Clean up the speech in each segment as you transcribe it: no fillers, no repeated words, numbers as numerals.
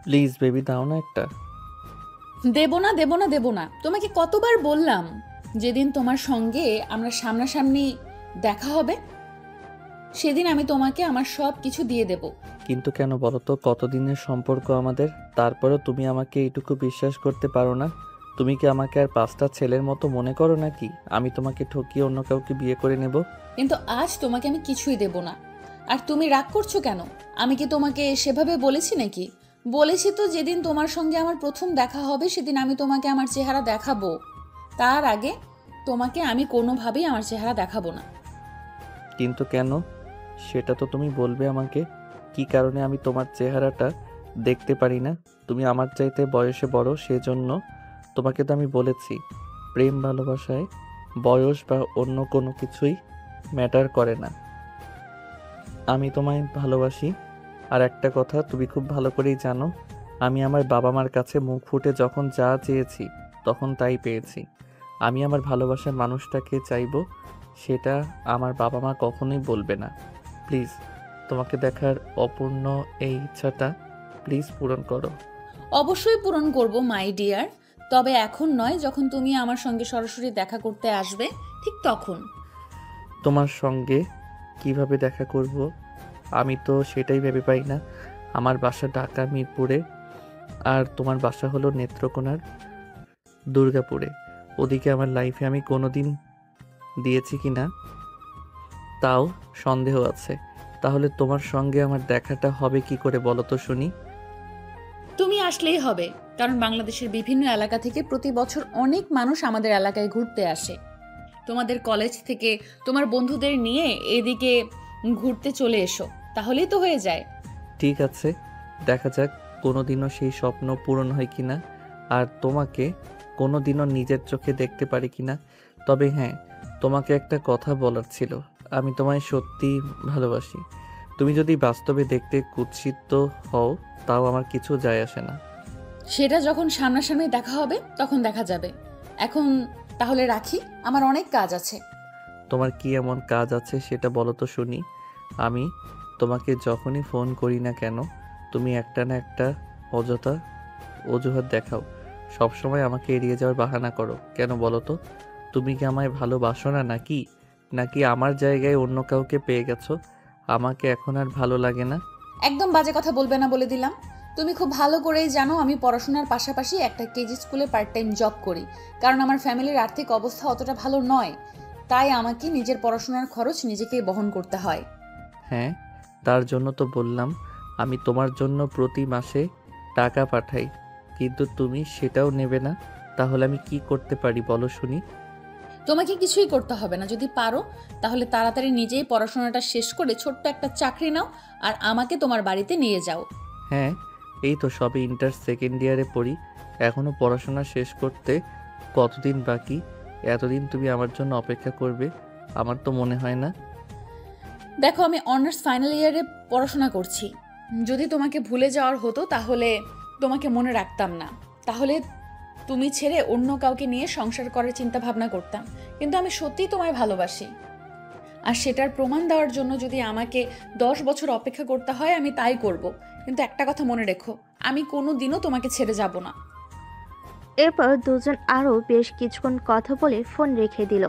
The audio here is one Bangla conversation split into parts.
প্লিজ বেবি, দাও না একটা। দেবো না, দেবো না, দেবো না। তোমাকে কতবার বললাম যেদিন তোমার সঙ্গে আমরা সামনাসামনি দেখা হবে সেদিন আমি তোমাকে আমার সব কিছু দিয়ে দেব। কিন্তু কেন বলো তো, কতদিনের সম্পর্ক আমাদের, তারপরেও তুমি আমাকে এইটুকু বিশ্বাস করতে পারো না? তুমি কি আমাকে আর পাঁচটা ছেলের মতো মনে করো নাকি আমি তোমাকে ঠকিয়ে অন্য কাউকে বিয়ে করে নেব? কিন্তু আজ তোমাকে আমি কিছুই দেব না। আর তুমি রাগ করছো কেন? আমি কি তোমাকে সেভাবে বলেছি নাকি? বলেছি তো যেদিন তোমার সঙ্গে আমার প্রথম দেখা হবে সেদিন আমি তোমাকে আমার চেহারা দেখাবো। তার আগে তোমাকে আমি কোনোভাবেই আমার চেহারা দেখাবো না। কিন্তু কেন, সেটা তো তুমি বলবে আমাকে। কি কারণে আমি তোমার চেহারাটা দেখতে পারি না? তুমি আমার চাইতে বয়সে বড়, সেজন্য। তোমাকে তো আমি বলেছি, প্রেম ভালোবাসায় বয়স বা অন্য কোনো কিছুই ম্যাটার করে না। আমি তোমায় ভালোবাসি। আর একটা কথা তুমি খুব ভালো করেই জানো, আমি আমার বাবা মার কাছে মুখ ফুটে যখন যা চেয়েছি তখন তাই পেয়েছি। আমি আমার ভালোবাসার মানুষটাকে চাইবো, সেটা আমার বাবা মা কখনোই বলবে না। প্লিজ, তোমাকে দেখার অপূর্ণ এই ইচ্ছাটা প্লিজ পূরণ করো। অবশ্যই পূরণ করব মাই ডিয়ার, তবে এখন নয়, যখন তুমি আমার সঙ্গে সরাসরি দেখা করতে আসবে ঠিক তখন। তোমার সঙ্গে কিভাবে দেখা করব আমি তো সেটাই ভেবে পাই না। আমার বাসা ঢাকা মিরপুরে, আর তোমার বাসা হলো নেত্রকোনার দুর্গাপুরে। ওদিকে আমার লাইফে আমি কোনোদিন দিয়েছি কি না তাও সন্দেহ আছে। তাহলে তোমার সঙ্গে আমার দেখাটা হবে কি করে বলো তো শুনি? তুমি আসলেই হবে, কারণ বাংলাদেশের বিভিন্ন এলাকা থেকে প্রতি বছর অনেক মানুষ আমাদের এলাকায় ঘুরতে আসে। তোমাদের কলেজ থেকে তোমার বন্ধুদের নিয়ে এদিকে ঘুরতে চলে এসো, তাহলেই তো হয়ে যায়। ঠিক আছে, দেখা যাক কোনোদিনও সেই স্বপ্ন পূরণ হয় কিনা, আর তোমাকে কোনোদিনও নিজের চোখে দেখতে পারি কিনা। তবে হ্যাঁ, তোমাকে একটা কথা বলার ছিল। আমি তোমায় সত্যি ভালোবাসি। তুমি যদি বাস্তবে দেখতে কুৎসিত হও তাও আমার কিছু যায় আসে না। সেটা যখন সামনাসামনি দেখা হবে তখন দেখা যাবে। এখন তাহলে রাখি, আমার অনেক কাজ আছে। তোমার কি এমন কাজ আছে সেটা বলো তো শুনি। আমি তোমাকে যখনই ফোন করি না কেন, তুমি একটা না একটা অযথা অজুহাত দেখাও। সবসময় আমাকে এড়িয়ে যাওয়ার বাহানা করো কেন বলো তো? তুমি কি আমায় ভালোবাসো না নাকি? নাকি আমার জায়গায় অন্য কাউকে পেয়ে গেছো? আমাকে এখন আর ভালো লাগে না। একদম বাজে কথা বলবে না বলে দিলাম। তুমি খুব ভালো করেই জানো আমি পড়াশোনার পাশাপাশি একটা কেজি স্কুলে পার্ট টাইম জব করি, কারণ আমার ফ্যামিলির আর্থিক অবস্থা অতটা ভালো নয়। তাই আমাকে নিজের পড়াশোনার খরচ নিজেকেই বহন করতে হয়। হ্যাঁ, তার জন্য তো বললাম আমি তোমার জন্য প্রতি মাসে টাকা পাঠাই, কিন্তু তুমি সেটাও নেবে না। তাহলে আমি কি করতে পারি বলো শুনি? তোমাকে কিছুই করতে হবে না, যদি পারো তাহলে তাড়াতাড়ি নিজেই পড়াশোনাটা শেষ করে ছোট্ট একটা চাকরি নাও আর আমাকে তোমার বাড়িতে নিয়ে যাও। হ্যাঁ, এই তো সবে ইন্টার সেকেন্ড ইয়ারে পড়ি, এখনো পড়াশোনা শেষ করতে কতদিন বাকি? এতদিন তুমি আমার জন্য অপেক্ষা করবে আমার তো মনে হয় না। দেখো, আমি অনার্স ফাইনাল ইয়ারে পড়াশোনা করছি। যদি তোমাকে ভুলে যাওয়ার হতো তাহলে তোমাকে মনে রাখতাম না, তাহলে তুমি ছেড়ে অন্য কাউকে নিয়ে সংসার করার চিন্তা ভাবনা করতাম। কিন্তু আমি সত্যিই তোমায় ভালোবাসি, আর সেটার প্রমাণ দেওয়ার জন্য যদি আমাকে 10 বছর অপেক্ষা করতে হয় আমি তাই করব। কিন্তু একটা কথা মনে রেখো, আমি কোনো দিনও তোমাকে ছেড়ে যাব না। এরপর দুজন আরও বেশ কিছুক্ষণ কথা বলে ফোন রেখে দিল।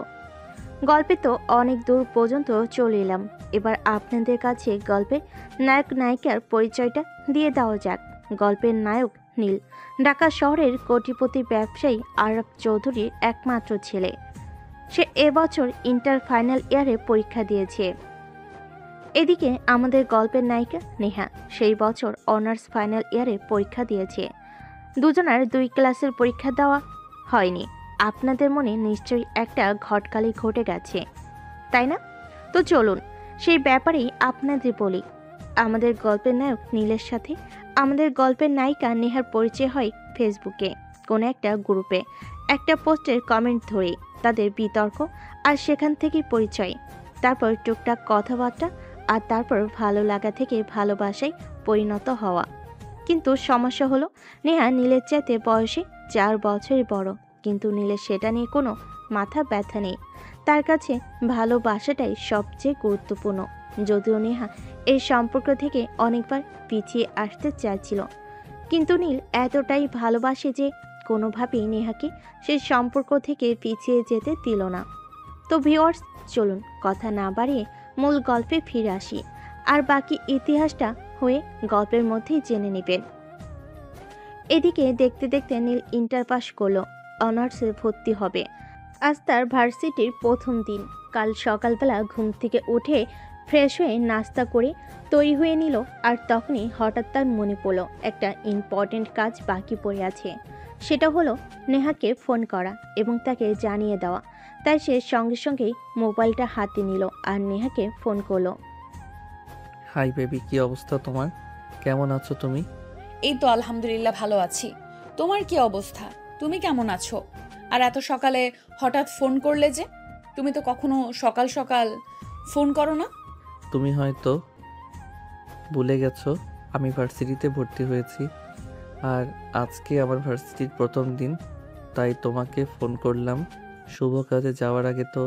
গল্পে তো অনেক দূর পর্যন্ত চলে এলাম। এবার আপনাদের কাছে গল্পের নায়ক নায়িকার পরিচয়টা দিয়ে দেওয়া যাক। গল্পের নায়ক নীল, ঢাকা শহরের কোটিপতি ব্যবসায়ী আরব চৌধুরীর একমাত্র ছেলে। সে এবছর ইন্টার ফাইনাল ইয়ারে পরীক্ষা দিয়েছে। এদিকে আমাদের গল্পের নায়িকা নেহা সেই বছর অনার্স ফাইনাল ইয়ারে পরীক্ষা দিয়েছে। দুজনার 2 ক্লাসের পরীক্ষা দেওয়া হয়নি। আপনাদের মনে নিশ্চয়ই একটা ঘটকালি ঘটে গেছে, তাই না? তো চলুন সেই ব্যাপারেই আপনাদের বলি। আমাদের গল্পের নায়ক নীলের সাথে আমাদের গল্পের নায়িকা নেহার পরিচয় হয় ফেসবুকে কোনো একটা গ্রুপে একটা পোস্টের কমেন্ট ধরে। তাদের বিতর্ক, আর সেখান থেকেই পরিচয়। তারপর টুকটাক কথাবার্তা, আর তারপর ভালো লাগা থেকে ভালোবাসায় পরিণত হওয়া। কিন্তু সমস্যা হলো নেহা নীলের চাইতে বয়সে 4 বছরই বড়, কিন্তু নীলের সেটা নিয়ে কোনো মাথা ব্যথা নেই। তার কাছে ভালোবাসাটাই সবচেয়ে গুরুত্বপূর্ণ। যদিও নেহা এই সম্পর্ক থেকে অনেকবার পিছিয়ে আসতে চাইছিল, কিন্তু নীল এতটাই ভালোবাসে যে কোনোভাবেই নেহাকে সেই সম্পর্ক থেকে পিছিয়ে যেতে দিল না। তো ভিউয়ার্স, চলুন কথা না বাড়িয়ে মূল গল্পে ফিরে আসি, আর বাকি ইতিহাসটা হয়ে গল্পের মধ্যেই জেনে নেবেন। এদিকে দেখতে দেখতে নীল ইন্টার পাস করলো, অনার্সে ভর্তি হবে। আজ তার ভার্সিটির প্রথম দিন। কাল সকালবেলা ঘুম থেকে উঠে ফ্রেশ হয়ে নাস্তা করে তৈরি হয়ে নিল, আর তখনই হঠাৎ তার মনে পড়ল একটা ইম্পর্টেন্ট কাজ বাকি পড়ে আছে। সেটা হলো নেহাকে ফোন করা এবং তাকে জানিয়ে দেওয়া। তাই সে সঙ্গে সঙ্গেই মোবাইলটা হাতে নিল আর নেহাকে ফোন করলো। হাই বেবি, কি অবস্থা তোমার? কেমন আছো তুমি? এই তো আলহামদুলিল্লাহ ভালো আছি। তোমার কি অবস্থা? তুমি কেমন আছো? আর এত সকালে হঠাৎ ফোন করলে যে? তুমি তো কখনো সকাল সকাল ফোন করো না। তুমি হয়তো ভুলে গেছো আমি ভার্সিটিতে ভর্তি হয়েছি, আর আজকে আমার ভার্সিটির প্রথম দিন, তাই তোমাকে ফোন করলাম। শুভ কাজে যাওয়ার আগে তো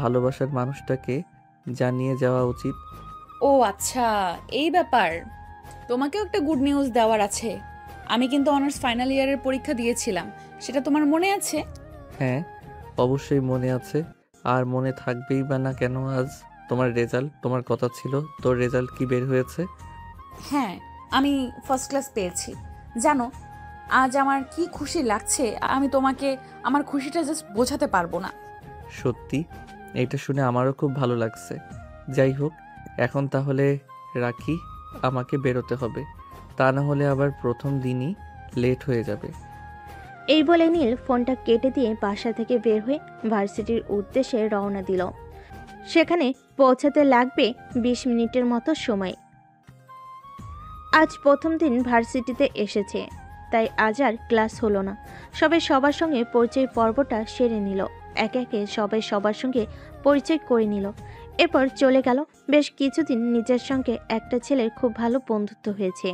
ভালোবাসার মানুষটাকে জানিয়ে যাওয়া উচিত। ও আচ্ছা, এই ব্যাপার। তোমাকেও একটা গুড নিউজ দেওয়ার আছে। আমি কিন্তু অনার্স ফাইনাল ইয়ারের পরীক্ষা দিয়েছিলাম, সেটা তোমার মনে আছে? হ্যাঁ, অবশ্যই মনে আছে। আর মনে থাকবেই বা না কেন? আজ তোমার রেজাল্ট, তোমার কথা ছিল। তোর রেজাল্ট কি বের হয়েছে? হ্যাঁ, আমি ফার্স্ট ক্লাস পেয়েছি। জানো, আজ আমার কি খুশি লাগছে, আমি তোমাকে আমার খুশিটা জাস্ট বোঝাতে পারবো না। সত্যি, এটা শুনে আমারও খুব ভালো লাগছে। যাই হোক, এখন তাহলে রাখি, আমাকে বেরোতে হবে, তা না হলে আবার প্রথম দিনই লেট হয়ে যাবে। এই বলে নীল ফোনটা কেটে দিয়ে বাসা থেকে বের হয়ে ভার্সিটির উদ্দেশ্যে রওনা দিল। সেখানে পৌঁছাতে লাগবে 20 মিনিটের মতো সময়। আজ প্রথম দিন ভার্সিটিতে এসেছে, তাই আজ আর ক্লাস হলো না। সবাই সবার সঙ্গে পরিচয় পর্বটা সেরে নিল, একে একে সবাই সবার সঙ্গে পরিচয় করে নিল। এরপর চলে গেল। বেশ কিছুদিন নিজের সঙ্গে একটা ছেলের খুব ভালো বন্ধুত্ব হয়েছে।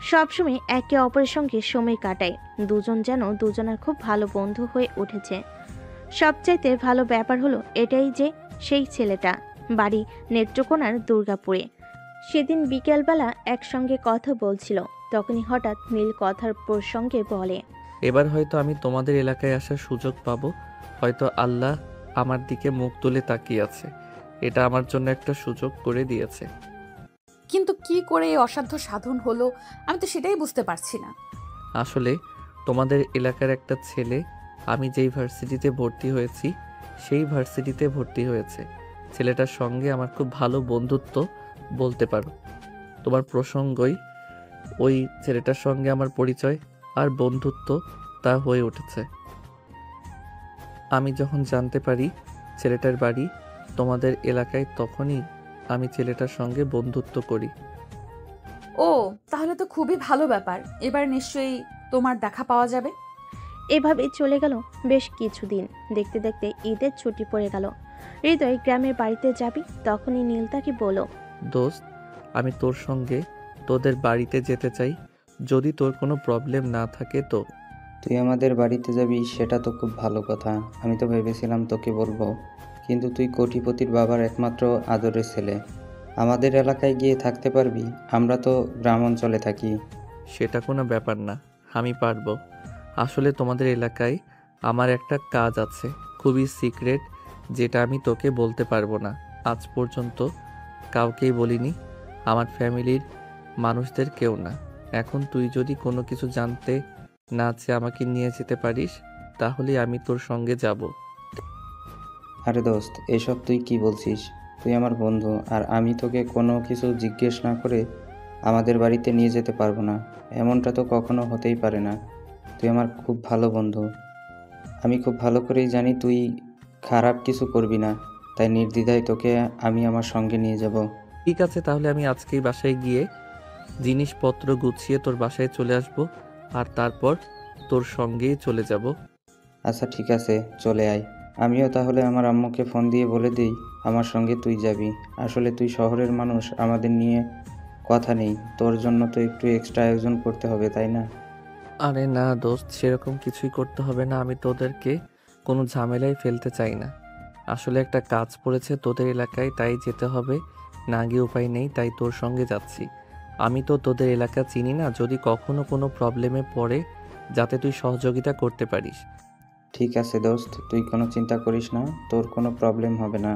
সবসময় একে অপরের সঙ্গে সময় কাটায়, দুজন যেন দুজনের খুব ভালো বন্ধু হয়ে উঠেছে। সবচাইতে ভালো ব্যাপার হলো এটাই যে সেই ছেলেটা বাড়ি নেত্রকোনার দুর্গাপুরে। সেদিন বিকেলবেলা একসঙ্গে কথা বলছিল, তখনই হঠাৎ নীল কথার প্রসঙ্গে বলে, এবার হয়তো আমি তোমাদের এলাকায় আসার সুযোগ পাবো। হয়তো আল্লাহ আমার দিকে মুখ তুলে তাকিয়ে আছে। এটা আমার জন্য একটা সুযোগ করে দিয়েছে। কিন্তু কি করে এই অসাধ্য সাধন হলো, আমি তো সেটাই বুঝতে পারছি না। আসলে তোমাদের এলাকার একটা ছেলে আমি যেই ভার্সিটিতে ভর্তি হয়েছি সেই ভার্সিটিতে ভর্তি হয়েছে। ছেলেটার সঙ্গে আমার খুব ভালো বন্ধুত্ব বলতে পারো। তোমার প্রসঙ্গই ওই ছেলেটার সঙ্গে আমার পরিচয় আর বন্ধুত্ব তা হয়ে উঠেছে। আমি যখন জানতে পারি ছেলেটার বাড়ি তোমাদের এলাকায়, তখনই আমি ছেলেটার সঙ্গে বন্ধুত্ব করি। ও, তাহলে তো খুবই ভালো ব্যাপার। এবার নিশ্চয়ই তোমার দেখা পাওয়া যাবে। এভাবেই চলে গেল বেশ কিছুদিন। দেখতে দেখতে ঈদের ছুটি পড়ে গেল। হৃদয় গ্রামের বাড়িতে যাবি, তখনই নীল তাকে বলল, দোস্ত, আমি তোর সঙ্গে তোদের বাড়িতে যেতে চাই, যদি তোর কোনো প্রবলেম না থাকে তো। তুই আমাদের বাড়িতে যাবি সেটা তো খুব ভালো কথা। আমি তো ভেবেছিলাম তোকে বলবো, কিন্তু তুই কোটিপতির বাবার একমাত্র আদরের ছেলে, আমাদের এলাকায় গিয়ে থাকতে পারবি? আমরা তো গ্রাম অঞ্চলে থাকি। সেটা কোনো ব্যাপার না, আমি পারবো। আসলে তোমাদের এলাকায় আমার একটা কাজ আছে, খুবই সিক্রেট, যেটা আমি তোকে বলতে পারবো না। আজ পর্যন্ত কাউকেই বলিনি, আমার ফ্যামিলির মানুষদের কেউ না। এখন তুই যদি কোনো কিছু জানতে না চেয়ে আমাকে নিয়ে যেতে পারিস, তাহলে আমি তোর সঙ্গে যাব। আরে দোস্ত, এসব তুই কি বলছিস? তুই আমার বন্ধু, আর আমি তোকে কোনো কিছু জিজ্ঞেস না করে আমাদের বাড়িতে নিয়ে যেতে পারবো না। এমনটা তো কখনো হতেই পারে না। তুই আমার খুব ভালো বন্ধু। আমি খুব ভালো করেই জানি তুই খারাপ কিছু করবি না, তাই নির্দ্বিধায় তোকে আমি আমার সঙ্গে নিয়ে যাব। ঠিক আছে, তাহলে আমি আজকেই বাসায় গিয়ে জিনিসপত্র গুছিয়ে তোর বাসায় চলে আসব, আর তারপর তোর সঙ্গেই চলে যাব। আচ্ছা ঠিক আছে, চলে আয়। আমিও তাহলে আমার আম্মুকে ফোন দিয়ে বলে দিই আমার সঙ্গে তুই যাবি। আসলে তুই শহরের মানুষ, আমাদের নিয়ে কথা নেই, তোর জন্য তো একটু এক্সট্রা আয়োজন করতে হবে, তাই না? আরে না দোস্ত, সেরকম কিছুই করতে হবে না। আমি তোদেরকে কোনো ঝামেলায় ফেলতে চাই না। আসলে একটা কাজ পড়েছে তোদের এলাকায়, তাই যেতে হবে। না গিয়ে উপায় নেই, তাই তোর সঙ্গে যাচ্ছি। আমি তো তোদের এলাকা চিনি না, যদি কখনো কোনো প্রবলেমে পড়ে যাতে তুই সহযোগিতা করতে পারিস। ঠিক আছে দোস্ত, তুই কোনো চিন্তা করিস না, তোর কোনো প্রবলেম হবে না।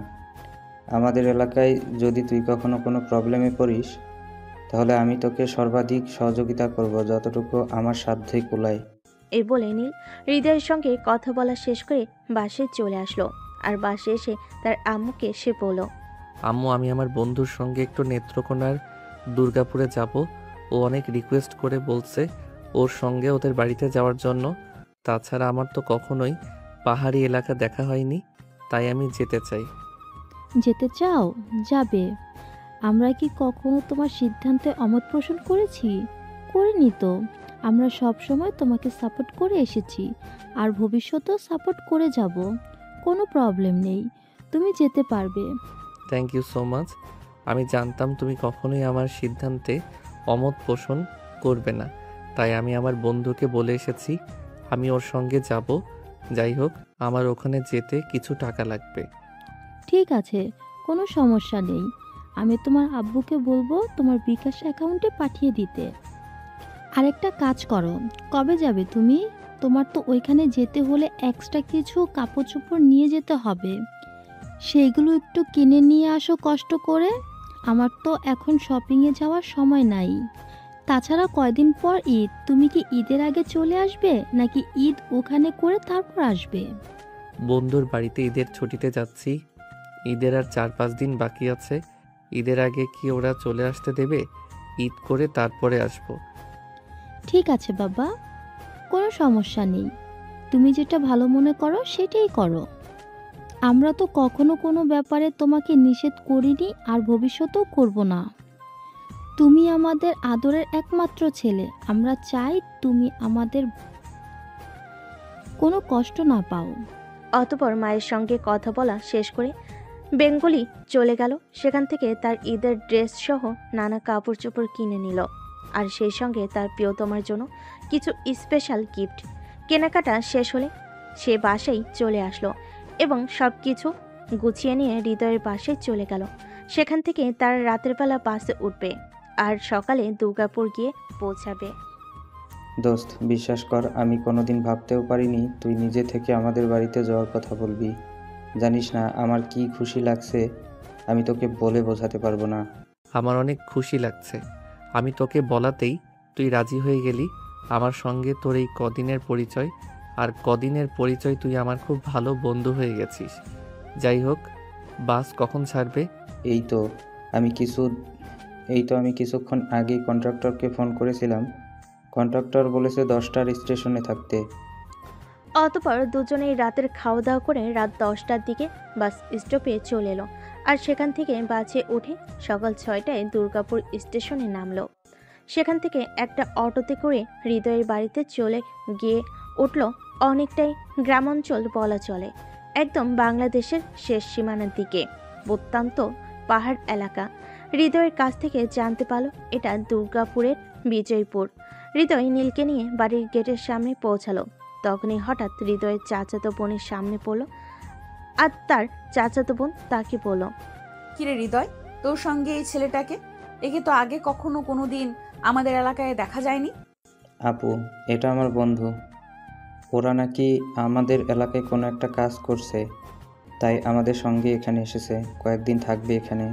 আমাদের এলাকায় যদি তুই কখনো কোনো প্রবলেমে পড়িস তাহলে আমি তোকে সর্বাধিক সহযোগিতা করব, যতটুকু আমার সাধ্যই কুলায়। এই বলে নীল হৃদয়ের সঙ্গে কথা বলা শেষ করে বাসে চলে আসলো। আর বাসে এসে তার আম্মুকে সে বলল, আম্মু, আমি আমার বন্ধুর সঙ্গে একটু নেত্রকোনার দুর্গাপুরে যাব। ও অনেক রিকোয়েস্ট করে বলছে ওর সঙ্গে ওদের বাড়িতে যাওয়ার জন্য। তাছাড়া আমার তো কখনোই পাহাড়ি এলাকা দেখা হয়নি, তাই আমি যেতে চাই। যেতে চাও? যাবে। আমরা কি কখনো তোমার সিদ্ধান্তে অমত পোষণ করেছি? করিনি তো। আমরা সব সময় তোমাকে সাপোর্ট করে এসেছি আর ভবিষ্যতেও সাপোর্ট করে যাব। কোনো প্রবলেম নেই, তুমি যেতে পারবে। Thank you so much. আমি জানতাম তুমি কখনোই আমার সিদ্ধান্তে অমত পোষণ করবে না, তাই আমি আমার বন্ধুকে বলে এসেছি আমি ওর সঙ্গে যাব। যাই হোক, আমার ওখানে যেতে কিছু টাকা লাগবে। ঠিক আছে, কোনো সমস্যা নেই। আমি তোমার আব্বুকে বলবো তোমার বিকাশ অ্যাকাউন্টে পাঠিয়ে দিতে। আরেকটা কাজ করো, কবে যাবে তুমি? তোমার তো ওইখানে যেতে হলে এক্সট্রা কিছু কাপড় চোপড় নিয়ে যেতে হবে, সেইগুলো একটু কিনে নিয়ে আসো কষ্ট করে। আমার তো এখন শপিংয়ে যাওয়ার সময় নাই। তাছাড়া কয়দিন পর ঈদ, তুমি কি ঈদের আগে চলে আসবে নাকি ঈদ ওখানে করে তারপর আসবে? বন্ধুর বাড়িতে ঈদের ছুটিতে যাচ্ছি। ঈদের আর 4-5 দিন বাকি আছে। ঈদের আগে কি ওরা চলে আসতে দেবে? ঈদ করে তারপরে আসবো। ঠিক আছে বাবা, কোনো সমস্যা নেই। তুমি যেটা ভালো মনে করো সেটাই করো। আমরা তো কখনো কোনো ব্যাপারে তোমাকে নিষেধ করিনি আর ভবিষ্যতেও করব না। তুমি আমাদের আদরের একমাত্র ছেলে। আমরা চাই তুমি আমাদের কোনো কষ্ট না পাও। অতপর মায়ের সঙ্গে কথা বলা শেষ করে বেঙ্গলি চলে গেল। সেখান থেকে তার ঈদের ড্রেস সহ নানা কাপড় চোপড় কিনে নিল, আর সেই সঙ্গে তার প্রিয়তমার জন্য কিছু স্পেশাল গিফট। কেনাকাটা শেষ হলে সে বাসায় চলে আসলো এবং সব কিছু গুছিয়ে নিয়ে হৃদয়ের বাসায় চলে গেল। সেখান থেকে তার রাতের বেলা বাসে উঠবে আর সকালে দুর্গাপুর গিয়ে পৌঁছাবে। দোস্ত, বিশ্বাস কর, আমি কোনোদিন ভাবতেও পারিনি তুই নিজে থেকে আমাদের বাড়িতে যাওয়ার কথা বলবি। জানিস না আমার কি খুশি লাগছে, আমি তোকে বলে বোঝাতে পারবো না। আমার অনেক খুশি লাগছে। আমি তোকে বলাতেই তুই রাজি হয়ে গেলি। আমার সঙ্গে তোর এই কদিনের পরিচয়, আর কদিনের পরিচয় তুই আমার খুব ভালো বন্ধু হয়ে গেছিস। যাই হোক, বাস কখন ছাড়বে? এই তো আমি কিছু আমি কিছুক্ষণ আগেই কন্ট্রাক্টরকে ফোন করেছিলাম। কন্ট্রাক্টর বলেছে 10টার স্টেশনে থাকতে। অতপর দুজনেই রাতের খাওয়া দাওয়া করে রাত 10টার দিকে বাস স্টপে চলে এলো, আর সেখান থেকে বাসে উঠে সকাল 6টায় দুর্গাপুর স্টেশনে নামলো। সেখান থেকে একটা অটোতে করে হৃদয়ের বাড়িতে চলে গিয়ে উঠল। অনেকটাই গ্রামাঞ্চল বলা চলে, একদম বাংলাদেশের শেষ সীমানার দিকে, প্রত্যন্ত পাহাড় এলাকা। হৃদয়ের কাছ থেকে জানতে পারল এটা দুর্গাপুরের বিজয়পুর। হৃদয় নীলকে নিয়ে বাড়ির গেটের সামনে পৌঁছালো। তখনই হঠাৎ হৃদয়ের চাচাতো বোনের সামনে পড়ল, আর তার চাচাতো বোন তাকে বলল, কিরে হৃদয়, তোর সঙ্গে এই ছেলেটাকে? একে তো আগে কখনো কোনো দিন আমাদের এলাকায় দেখা যায়নি। আপু, এটা আমার বন্ধু। ওরা নাকি আমাদের এলাকায় কোনো একটা কাজ করছে, তাই আমাদের সঙ্গে এখানে এসেছে, কয়েকদিন থাকবে এখানে।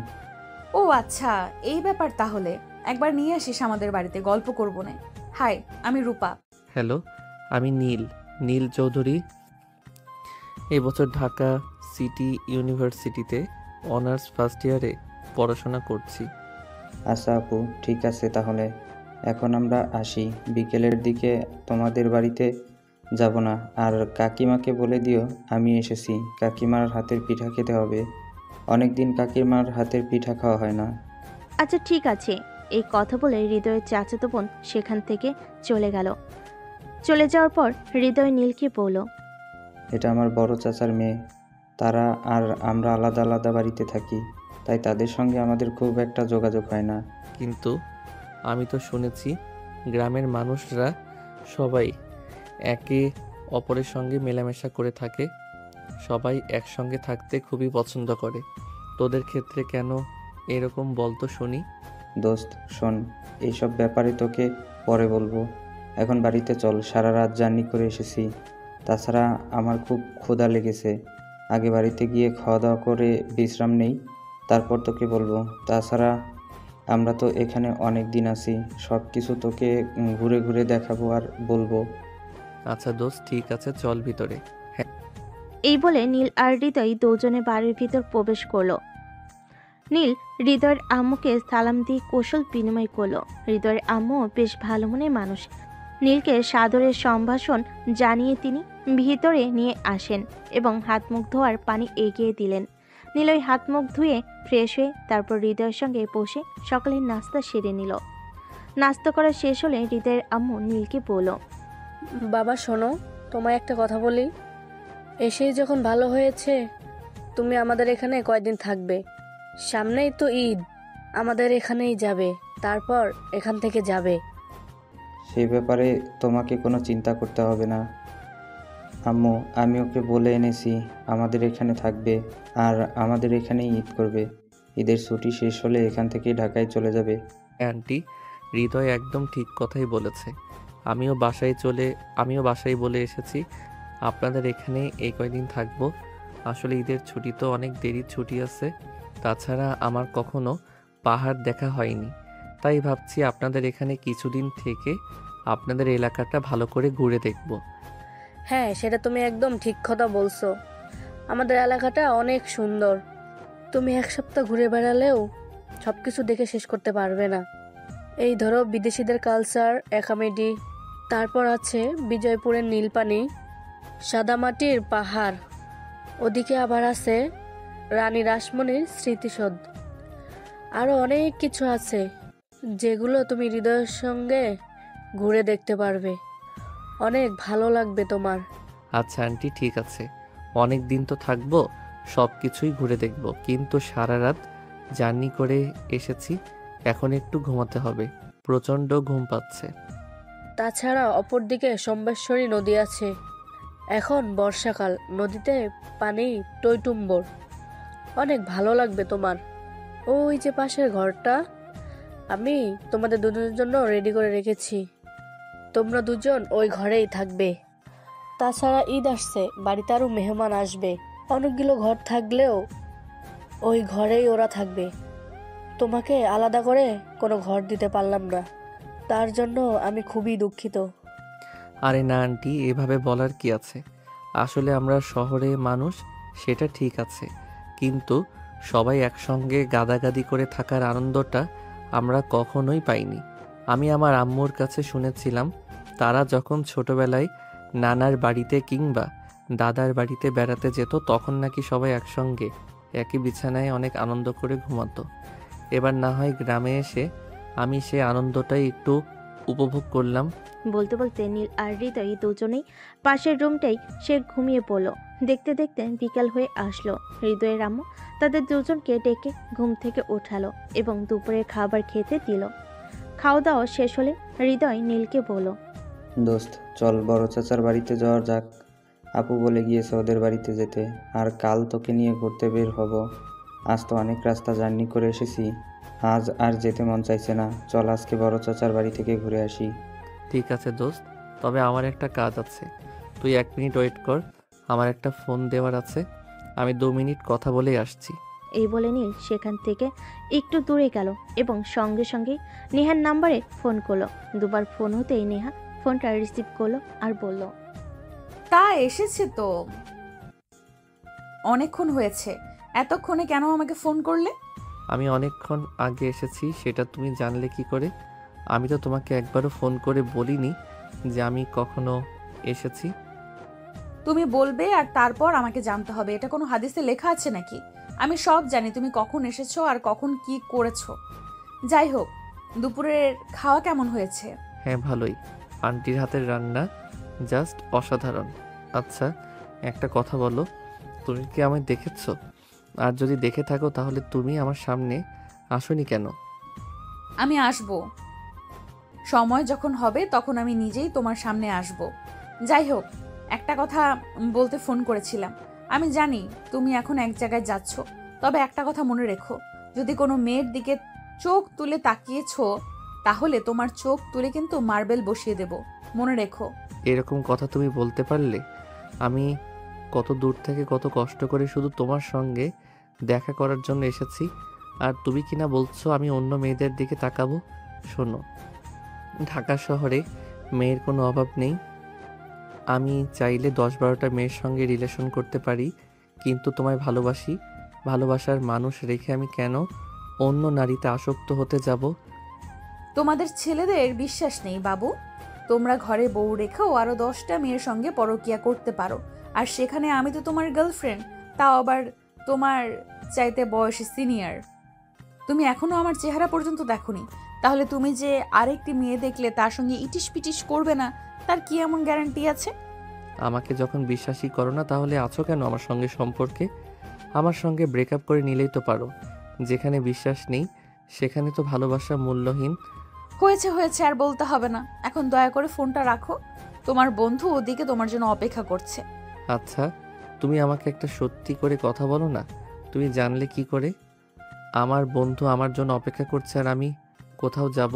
ও আচ্ছা, এই ব্যাপার তাহলে। একবার নিয়ে আসিস আমাদের বাড়িতে, গল্প করবো না। হাই, আমি রূপা। হ্যালো, আমি নীল চৌধুরী। এবছর ঢাকা সিটি ইউনিভার্সিটিতে অনার্স ফার্স্ট ইয়ারে পড়াশোনা করছি। আচ্ছা আপু, ঠিক আছে তাহলে। এখন আমরা আসি, বিকেলের দিকে তোমাদের বাড়িতে যাব না। আর কাকিমাকে বলে দিও আমি এসেছি। কাকিমার হাতের পিঠা খেতে হবে, অনেক দিন কাকিমার হাতের পিঠা খাওয়া হয় না। আচ্ছা ঠিক আছে। এই কথা বলে হৃদয়ের চাচাতো বোন সেখান থেকে চলে গেল। চলে যাওয়ার পর হৃদয় নীলকে বলল, এটা আমার বড় চাচার মেয়ে। তারা আর আমরা আলাদা আলাদা বাড়িতে থাকি, তাই তাদের সঙ্গে আমাদের খুব একটা যোগাযোগ হয় না। কিন্তু আমি তো শুনেছি গ্রামের মানুষরা সবাই একে অপরের সঙ্গে মেলামেশা করে থাকে, সবাই একসঙ্গে থাকতে খুবই পছন্দ করে। তোদের ক্ষেত্রে কেন এরকম বলতো শুনি। দোস্ত শোন, এইসব ব্যাপারে তোকে পরে বলবো। এখন বাড়িতে চল, সারা রাত জার্নি করে এসেছি। তাছাড়া আমার খুব ক্ষুধা লেগেছে। আগে বাড়িতে গিয়ে খাওয়া দাওয়া করে বিশ্রাম নেই, তারপর তোকে বলবো। তাছাড়া আমরা তো এখানে অনেক দিন আছি, সব কিছু তোকে ঘুরে ঘুরে দেখাবো আর বলবো। আচ্ছা দোস্ত, ঠিক আছে, চল ভিতরে। এই বলে নীল আর হৃদয় দুজনে বাড়ির ভিতর প্রবেশ করলো। নীল হৃদয়ের আম্মুকে সালাম দিয়ে কৌশল বিনিময় করলো। হৃদয়ের আম্মু বেশ ভালো মনের মানুষ। নীলকে সাদরের সম্ভাষণ জানিয়ে তিনি ভিতরে নিয়ে আসেন এবং হাত মুখ ধোয়ার পানি এগিয়ে দিলেন। নীল ওই হাত মুখ ধুয়ে ফ্রেশ হয়ে তারপর হৃদয়ের সঙ্গে বসে সকালের নাস্তা সেরে নিল। নাস্তা করা শেষ হলে হৃদয়ের আম্মু নীলকে বলল, বাবা শোনো, তোমায় একটা কথা বলি। এসেই যখন ভালো হয়েছে, তুমি আমাদের এখানে কয়দিন থাকবে। সামনেই তো ঈদ, আমাদের এখানেই যাবে, তারপর এখান থেকে যাবে। সেই ব্যাপারে তোমাকে কোনো চিন্তা করতে হবে না আম্মু। আমি ওকে বলে এনেছি আমাদের এখানে থাকবে আর আমাদের এখানেই ঈদ করবে। ঈদের ছুটি শেষ হলে এখান থেকে ঢাকায় চলে যাবে। আন্টি, হৃদয় একদম ঠিক কথাই বলেছে। আমিও বাসায় বলে এসেছি আপনাদের এখানে এই কয়দিন থাকবো। আসলে ঈদের ছুটি তো অনেক দেরির ছুটি আছে। তাছাড়া আমার কখনো পাহাড় দেখা হয়নি, তাই ভাবছি আপনাদের এখানে কিছুদিন থেকে আপনাদের এলাকাটা ভালো করে ঘুরে দেখব। হ্যাঁ, সেটা তুমি একদম ঠিক কথা বলছো। আমাদের এলাকাটা অনেক সুন্দর। তুমি এক সপ্তাহ ঘুরে বেড়ালেও সবকিছু দেখে শেষ করতে পারবে না। এই ধরো বিদেশিদের কালচার, একাডেমি, তারপর আছে বিজয়পুরের নীলপানি, সাদামাটির পাহাড়, ওদিকে আবার আছে রানী রাসমণির স্মৃতিসৌধ। আরও অনেক কিছু আছে যেগুলো তুমি হৃদয়ের সঙ্গে ঘুরে দেখতে পারবে। অনেক ভালো লাগবে তোমার। আচ্ছা আন্টি, ঠিক আছে, অনেক দিন তো থাকবো, সব কিছুই ঘুরে দেখব। কিন্তু সারা রাত জার্নি করে এসেছি, এখন একটু ঘুমাতে হবে, প্রচণ্ড ঘুম পাচ্ছে। তাছাড়া অপরদিকে সম্বেশ্বরী নদী আছে। এখন বর্ষাকাল, নদীতে পানি টইটুম্বর। অনেক ভালো লাগবে তোমার। ওই যে পাশের ঘরটা আমি তোমাদের দুজনের জন্য রেডি করে রেখেছি, তোমরা দুজন ওই ঘরেই থাকবে। তাছাড়া ঈদ আসছে, বাড়িতে আরও মেহমান আসবে। অনেকগুলো ঘর থাকলেও ওই ঘরেই ওরা থাকবে। তোমাকে আলাদা করে কোনো ঘর দিতে পারলাম না, তার জন্য আমি খুবই দুঃখিত। আরে না আন্টি, এভাবে বলার কি আছে। আসলে আমরা শহরে মানুষ, সেটা ঠিক আছে, কিন্তু সবাই একসঙ্গে গাদাগাদি করে থাকার আনন্দটা আমরা কখনোই পাইনি। আমি আমার আম্মুর কাছে শুনেছিলাম তারা যখন ছোটবেলায় নানার বাড়িতে কিংবা দাদার বাড়িতে বেড়াতে যেত, তখন নাকি সবাই একসঙ্গে একই বিছানায় অনেক আনন্দ করে ঘুমাতো। এবার না হয় গ্রামে এসে আমি সে আনন্দটাই একটু উপভোগ করলাম। বলতে বলতে নীল আর হৃদয় দুজনেই পাশের রুমটাই সে ঘুমিয়ে পড়ল। দেখতে দেখতে বিকাল হয়ে আসলো। হৃদয়ের আম্মু তাদের দুজনকে ডেকে ঘুম থেকে ওঠালো এবং দুপুরের খাবার খেতে দিল। খাওয়া দাওয়া শেষ হলে হৃদয় নীলকে বলল, দোস্ত চল, বড় চাচার বাড়িতে যাওয়া যাক। আপু বলে গিয়েছে ওদের বাড়িতে যেতে, আর কাল তোকে নিয়ে ঘুরতে বের হব। আজ তো অনেক রাস্তা জার্নি করে এসেছি, আজ আর যেতে মন চাইছে না। চল আজকে বড় চাচার বাড়ি থেকে ঘুরে আসি। ঠিক আছে দোস্ত, তবে আমার একটা কাজ আছে, তুই 1 মিনিট ওয়েট কর, আমার একটা ফোন দেওয়ার আছে, আমি 2 মিনিট কথা বলেই আসছি। এই বলে নীল সেখান থেকে একটু দূরে গেল এবং সঙ্গে সঙ্গে নেহার নাম্বারে ফোন করলো। দুবার ফোন হতেই নেহা ফোনটা রিসিভ করলো আর বলল, তা এসেছে তো, অনেকক্ষণ হয়েছে, এতক্ষণে কেন আমাকে ফোন করলে? আমি অনেকক্ষণ আগে এসেছি, সেটা তুমি জানলে কি করে? আমি তো তোমাকে একবারও ফোন করে বলিনি যে আমি কখনো এসেছি। তুমি বলবে আর তারপর আমাকে জানতে হবে, এটা কোনো হাদিসে লেখা আছে নাকি? আমি সব জানি তুমি কখন এসেছো আর কখন কি করেছো। যাই হোক, দুপুরের খাওয়া কেমন হয়েছে? হ্যাঁ ভালোই, আন্টির হাতের রান্না জাস্ট অসাধারণ। আচ্ছা একটা কথা বলো, তুমি কি আমায় দেখেছো? আর যদি দেখে থাকো তাহলে তুমি আমার সামনে আসোনি কেন? আমি আসব, সময় যখন হবে তখন আমি নিজেই তোমার সামনে আসব। যাই হোক, একটা কথা বলতে ফোন করেছিলাম। আমি জানি তুমি এখন এক জায়গায় যাচ্ছ, তবে একটা কথা মনে রেখো, যদি কোনো মেয়ের দিকে চোখ তুলে তাকিয়েছো তাহলে তোমার চোখ তুলে কিন্তু মার্বেল বসিয়ে দেব, মনে রেখো। এরকম কথা তুমি বলতে পারলে? আমি কত দূর থেকে কত কষ্ট করে শুধু তোমার সঙ্গে দেখা করার জন্য এসেছি, আর তুমি কিনা বলছো আমি অন্য মেয়েদের দিকে তাকাবো? শোনো, ঢাকা শহরে মেয়ের কোনো অভাব নেই। আমি চাইলে 10-12টা মেয়ের সঙ্গে রিলেশন করতে পারি, কিন্তু তোমায় ভালোবাসি। ভালোবাসার মানুষ রেখে আমি কেন অন্য নারীতে আসক্ত হতে যাব? তোমাদের ছেলেদের বিশ্বাস নেই বাবু। তোমরা ঘরে বউ রেখেও আরো 10টা মেয়ের সঙ্গে পরকিয়া করতে পারো, আর সেখানে আমি তো তোমার গার্লফ্রেন্ড, তাও আবার তোমার চাইতে বয়সে সিনিয়র। তুমি এখনো আমার চেহারা পর্যন্ত দেখোনি, তাহলে তুমি যে আরেকটি মেয়ে দেখলে তার সঙ্গে ইটিস পিটিস করবে না, তার কি এমন গ্যারান্টি আছে? আমাকে যখন বিশ্বাসই করো না, তাহলে আছো কেন আমার সঙ্গে সম্পর্কে? আমার সঙ্গে ব্রেকআপ করে নিলেই তো পারো। যেখানে বিশ্বাস নেই সেখানে তো ভালোবাসা মূল্যহীন। হয়েছে হয়েছে, আর বলতে হবে না। এখন দয়া করে ফোনটা রাখো, তোমার বন্ধু ওদিকে তোমার জন্য অপেক্ষা করছে। আচ্ছা, তুমি আমাকে একটা সত্যি করে কথা বলো না। তুমি জানলে কি করে আমার বন্ধু আমার জন্য অপেক্ষা করছে আর আমি কোথাও যাব?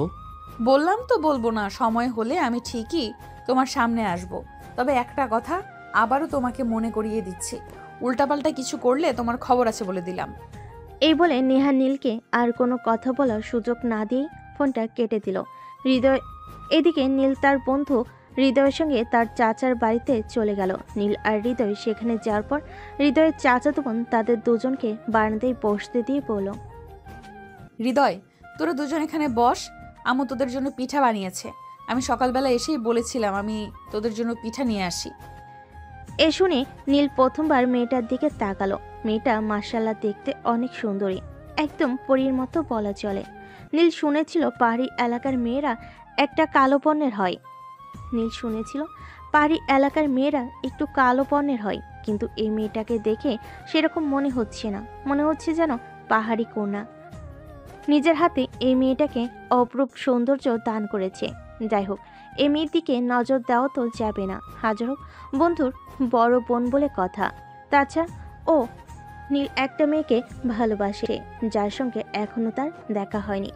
বললাম তো বলবো না, সময় হলে আমি ঠিকই তোমার সামনে আসব। তবে একটা কথা আবারও তোমাকে মনে করিয়ে দিচ্ছি, উল্টাপাল্টা কিছু করলে তোমার খবর আছে বলে দিলাম। এই বলে নেহা নীলকে আর কোনো কথা বলার সুযোগ না দিয়ে ফোনটা কেটে দিল। হৃদয় এদিকে নীল তার বন্ধু হৃদয়ের সঙ্গে তার চাচার বাড়িতে চলে গেল। নীল আর হৃদয় সেখানে যাওয়ার পর হৃদয়ের চাচাতো বোন তাদের দুজনকে বারান্দায় বসতে দিয়ে বলল, হৃদয়, তোরা দুজন এখানে বস, আম্মু তোদের জন্য পিঠা বানিয়েছে। আমি সকালবেলা এসেই বলেছিলাম আমি তোদের জন্য পিঠা নিয়ে আসি। এ শুনে নীল প্রথমবার মেয়েটার দিকে তাকালো। মেয়েটা মাশাআল্লাহ দেখতে অনেক সুন্দরী, একদম পরীর মতো বলা চলে। নীল শুনেছিল পাহাড়ি এলাকার মেয়েরা একটা কালো বর্ণের হয়। একটু কালো বর্ণের হয়, কিন্তু এই মেয়েটাকে দেখে সেরকম মনে হচ্ছে না। মনে হচ্ছে যেন পাহাড়ি কন্যা নিজের হাতে এই মেয়েটাকে অপরূপ সৌন্দর্য দান করেছে। যাই হোক, এই মেয়ের দিকে নজর দেওয়া তো যাবে না, হাজার হোক বন্ধুর বড় বোন বলে কথা। তাছাড়া ও নীল একটা মেয়েকে ভালোবাসে, যার সঙ্গে এখনো তার দেখা হয়নি।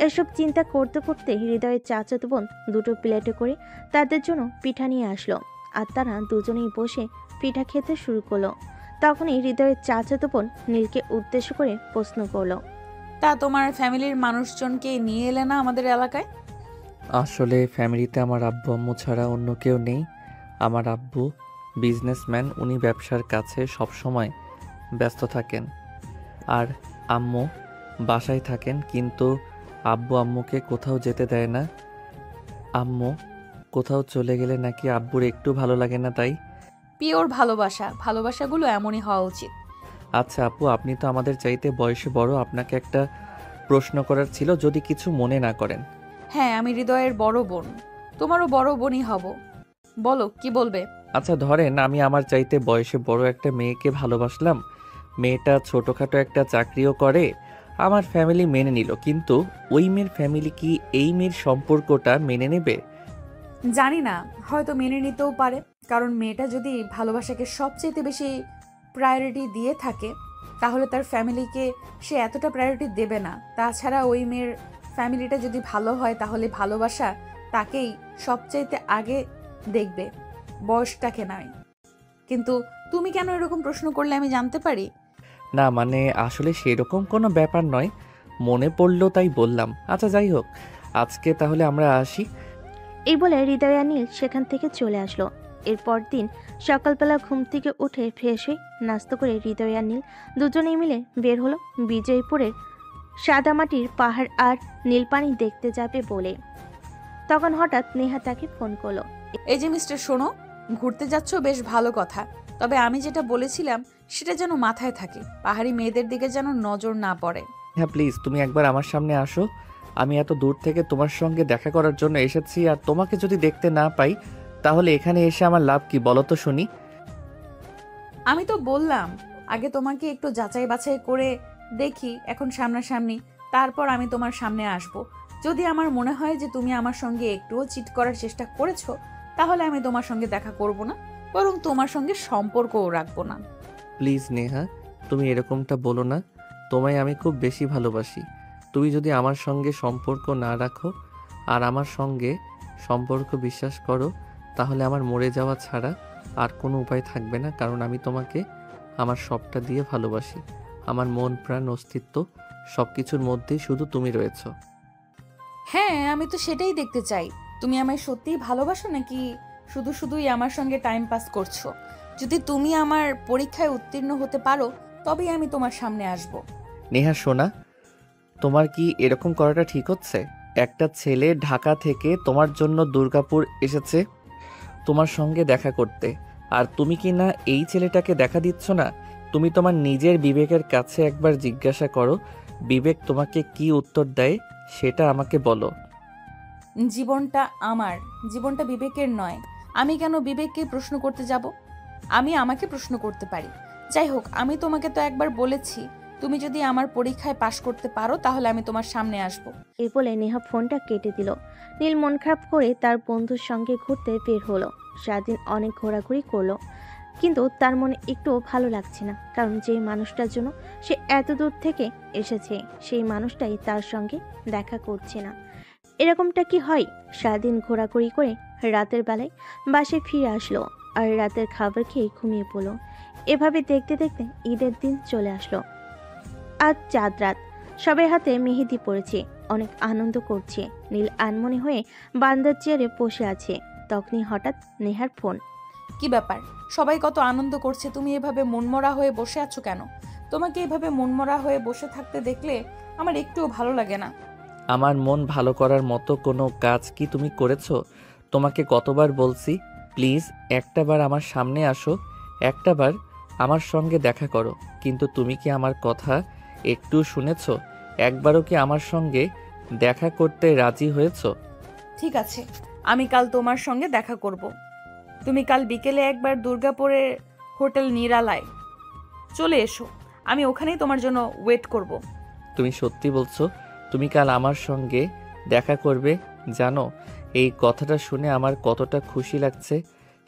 এসব চিন্তা করতে করতে হৃদয়ের চাচাতো বোন দুটো প্লেটে করে তাদের জন্য পিঠা নিয়ে আসলো, আর তারা দুজনেই বসে পিঠা খেতে শুরু করলো। তখনই হৃদয়ের চাচাতো বোন নীলকে উদ্দেশ্য করে প্রশ্ন করলো, তা তোমার ফ্যামিলির মানুষজনকে নিয়ে এলে না আমাদের এলাকায়? আসলে ফ্যামিলিতে আমার আব্বু আম্মু ছাড়া অন্য কেউ নেই। আমার আব্বু বিজনেসম্যান, উনি ব্যবসার কাছে সবসময় ব্যস্ত থাকেন, আর আম্মু বাসায় থাকেন, কিন্তু আব্বু আম্মুকে কোথাও যেতে দেয় না। আম্মু কোথাও চলে গেলে নাকি আব্বুর একটু ভালো লাগে না, তাই। পিওর ভালোবাসাগুলো এমনই হওয়া উচিত। আচ্ছা আপু, আপনি তো আমাদের চাইতে বয়সে বড়, আপনাকে একটা প্রশ্ন করার ছিল, যদি কিছু মনে না করেন। হ্যাঁ, আমি হৃদয়ের বড় বোন, তোমারও বড় বোনই হব। বলো কি বলবে? আচ্ছা ধরেন আমি আমার চাইতে বয়সে বড় একটা মেয়েকে ভালোবাসলাম, মেয়েটা ছোটোখাটো একটা চাকরিও করে, আমার ফ্যামিলি মেনে নিল, কিন্তু ওই মেয়ের ফ্যামিলি কি এই মেয়ের সম্পর্কটা মেনে নেবে? জানি না, হয়তো মেনে নিতেও পারে, কারণ মেয়েটা যদি ভালোবাসাকে সবচেয়ে বেশি প্রায়োরিটি দিয়ে থাকে তাহলে তার ফ্যামিলিকে সে এতটা প্রায়োরিটি দেবে না। তাছাড়া ওই মেয়ের ফ্যামিলিটা যদি ভালো হয় তাহলে ভালোবাসা তাকেই সবচাইতে আগে দেখবে, বয়সটাকে নয়। কিন্তু তুমি কেন এরকম প্রশ্ন করলে আমি জানতে পারি? না মানে আসলে সেরকম কোনো ব্যাপার নয়, মনে পড়লো তাই বললাম। আচ্ছা যাই হোক, আজকে তাহলে আমরা আসি। এই বলে হৃদয় আর নীল সেখান থেকে চলে আসলো। এরপর দিন সকালবেলা ঘুম থেকে উঠে ফ্রেশ হয়ে নাস্তা করে হৃদয় আর নীল দুজনেই মিলে বের হলো বিজয়পুরের সাদামাটির পাহাড় আর নীলপানি দেখতে যাবে বলে। তখন হঠাৎ নেহা তাকে ফোন করলো। এই যে মিস্টার, শোনো, ঘুরতে যাচ্ছ বেশ ভালো কথা, তবে আমি যেটা বলেছিলাম সেটা যেন মাথায় থাকে, পাহাড়ি মেয়েদের দিকে যেন নজর না পড়ে। হ্যাঁ প্লিজ, তুমি একবার আমার সামনে আসো। আমি এত দূর থেকে তোমার সঙ্গে দেখা করার জন্য এসেছি, আর তোমাকে যদি দেখতে না পাই তাহলে এখানে এসে আমার লাভ কি বলো তো শুনি? আমি তো বললাম আগে তোমাকে একটু যাচাই বাছাই করে দেখি এখন সামনাসামনি, তারপর আমি তোমার সামনে আসব। যদি আমার মনে হয় যে তুমি আমার সঙ্গে একটুও চিট করার চেষ্টা করেছো তাহলে আমি তোমার সঙ্গে দেখা করব না, বরং তোমার সঙ্গে সম্পর্কও রাখবো না। প্লিজ নেহা, তুমি এরকমটা বলো না। তোমায় আমি খুব বেশি ভালোবাসি। তুমি যদি আমার সঙ্গে সম্পর্ক না রাখো আর আমার সঙ্গে সম্পর্ক বিশ্বাস করো, তাহলে আমার মরে যাওয়া ছাড়া আর কোনো উপায় থাকবে না, কারণ আমি তোমাকে আমার সবটা দিয়ে ভালোবাসি। আমার মন প্রাণ অস্তিত্ব সব কিছুর মধ্যেই শুধু তুমি রয়েছো। হ্যাঁ, আমি তো সেটাই দেখতে চাই। তুমি আমায় সত্যিই ভালোবাসো নাকি শুধু শুধুই আমার সঙ্গে টাইম পাস করছো? যদি তুমি আমার পরীক্ষায় উত্তীর্ণ হতে পারো তবেই আমি তোমার সামনে আসব। নেহা সোনা, তোমার কি এরকম করাটা ঠিক হচ্ছে? একটা ছেলে ঢাকা থেকে তোমার জন্য দুর্গাপুর এসেছে তোমার সঙ্গে দেখা করতে, আর তুমি কি না এই ছেলেটাকে দেখা দিচ্ছ না? তুমি তোমার নিজের বিবেকের কাছে একবার জিজ্ঞাসা করো, বিবেক তোমাকে কি উত্তর দেয় সেটা আমাকে বলো। জীবনটা আমার, জীবনটা বিবেকের নয়। আমি কেন বিবেককে প্রশ্ন করতে যাব? আমি আমাকে প্রশ্ন করতে পারি। যাই হোক, আমি তোমাকে তো একবার বলেছি, তুমি যদি আমার পরীক্ষায় পাশ করতে পারো তাহলে আমি তোমার সামনে আসব। এই বলে নেহা ফোনটা কেটে দিল। নীল মন খারাপ করে তার বন্ধুর সঙ্গে ঘুরতে বের হলো। সারাদিন অনেক ঘোরাঘুরি করলো, কিন্তু তার মনে একটুও ভালো লাগছে না, কারণ যেই মানুষটার জন্য সে এত দূর থেকে এসেছে সেই মানুষটাই তার সঙ্গে দেখা করছে না। এরকমটা কি হয়? সারাদিন ঘোরাঘুরি করে রাতের বেলায় বাসায় ফিরে আসলো আর রাতের খাবার খেয়ে ঘুমিয়ে পড়লো। এভাবে দেখতে দেখতে ঈদের দিন চলে আসলো। আজ চাঁদ রাত, সবাই হাতে মেহেদি পড়েছে, অনেক আনন্দ করছে। নীল আনমনে হয়ে বারান্দার চেয়ারে বসে আছে। তখনই হঠাৎ নেহার ফোন। কি ব্যাপার? সবাই কত আনন্দ করছে, তুমি এভাবে মনমরা হয়ে বসে আছো কেন? তোমাকে এভাবে মনমরা হয়ে বসে থাকতে দেখলে আমার একটুও ভালো লাগে না। আমার মন ভালো করার মতো কোনো কাজ কি তুমি করেছো? তোমাকে কতবার বলছি, প্লিজ একটাবার আমার সামনে আসো, একটাবার আমার সঙ্গে দেখা করো, কিন্তু তুমি কি আমার কথা একটু শুনেছো? একবারও কি আমার সঙ্গে দেখা করতে রাজি হয়েছো? ঠিক আছে, আমি কাল তোমার সঙ্গে দেখা করব। তুমি কাল বিকেলে একবার দুর্গাপুরের হোটেল নিরালায় চলে এসো, আমি ওখানেই তোমার জন্য ওয়েট করব। তুমি সত্যি বলছো তুমি কাল আমার সঙ্গে দেখা করবে? জানো, এই কথাটা শুনে আমার কতটা খুশি লাগছে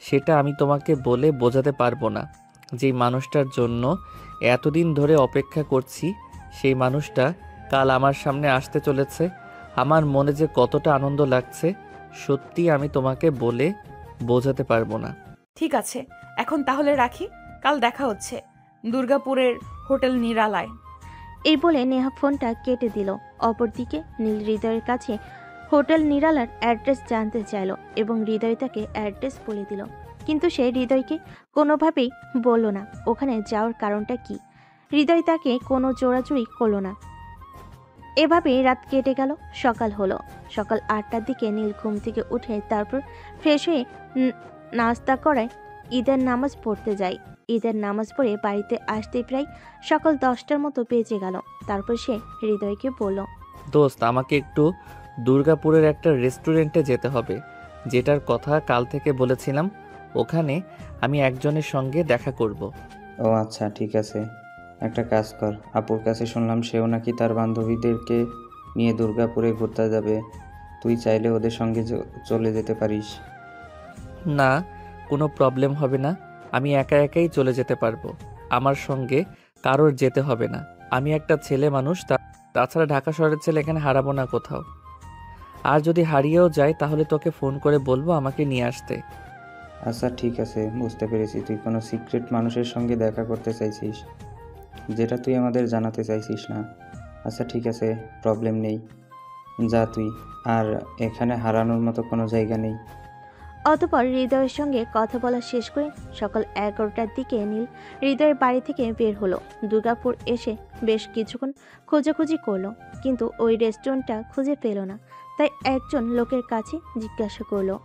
সেটা আমি তোমাকে বলে বোঝাতে পারবো না। যেই মানুষটার জন্য এতদিন ধরে অপেক্ষা করছি সেই মানুষটা কাল আমার সামনে আসতে চলেছে। আমার মনে যে কতটা আনন্দ লাগছে সত্যি আমি তোমাকে বলে বোঝাতে পারবো না। ঠিক আছে, এখন তাহলে রাখি, কাল দেখা হচ্ছে দুর্গাপুরের হোটেল নিরালায়। এই বলে নেহা ফোনটা কেটে দিল। অপরদিকে নীল হৃদয়ের কাছে হোটেল নিরালার অ্যাড্রেস জানতে চাইল এবং হৃদয় তাকে অ্যাড্রেস বলে দিল, কিন্তু সে হৃদয়কে কোনোভাবেই বলল না ওখানে যাওয়ার কারণটা কি। হৃদয় তাকে কোনো জোরাজুরি করলো না। এভাবেই রাত কেটে গেল। সকাল হলো। সকাল 8টার দিকে নীল ঘুম থেকে উঠে তারপর ফ্রেশ হয়ে নাস্তা করায় ঈদের নামাজ পড়তে যায়। ঈদের নামাজ পড়ে বাড়িতে আসতে প্রায় সকাল 10টার মতো বেজে গেল। তারপর সে হৃদয়কে বলল, দোস্ত, আমাকে একটু দুর্গাপুরের একটা রেস্টুরেন্টে যেতে হবে, যেটার কথা কাল থেকে বলেছিলাম। ওখানে আমি একজনের সঙ্গে দেখা করব। ও আচ্ছা, ঠিক আছে। একটা কাজ কর, আপুর কাছে শুনলাম সেও নাকি তার বান্ধবীদেরকে নিয়ে দুর্গাপুরে ঘুরতে যাবে। তুই চাইলে ওদের সঙ্গে চলে যেতে পারিস। না, কোনো প্রবলেম হবে না, আমি একা একাই চলে যেতে পারবো। আমার সঙ্গে কারোর যেতে হবে না। আমি একটা ছেলে মানুষ, তাছাড়া ঢাকা শহরের ছেলে এখানে হারাবো না কোথাও। আর যদি হারিয়েও যায় তাহলে তোকে ফোন করে বলবো আমাকে নিয়ে আসতে। আচ্ছা ঠিক আছে, বুঝতে পেরেছি তুই কোনো সিক্রেট মানুষের সঙ্গে দেখা করতে চাইছিস, যেটা তুই আমাদের জানাতে চাইছিস না। আচ্ছা ঠিক আছে, প্রবলেম নেই, যা তুই। আর এখানে হারানোর মতো কোনো জায়গা নেই। অতঃপর হৃদয়ের সঙ্গে কথা বলা শেষ করে সকাল 11টার দিকে নীল হৃদয়ের বাড়ি থেকে বের হলো। দুর্গাপুর এসে বেশ কিছুক্ষণ খোঁজাখুঁজি করলো, কিন্তু ওই রেস্টুরেন্টটা খুঁজে পেল না। তাই একজন লোকের কাছে জিজ্ঞাসা করলো,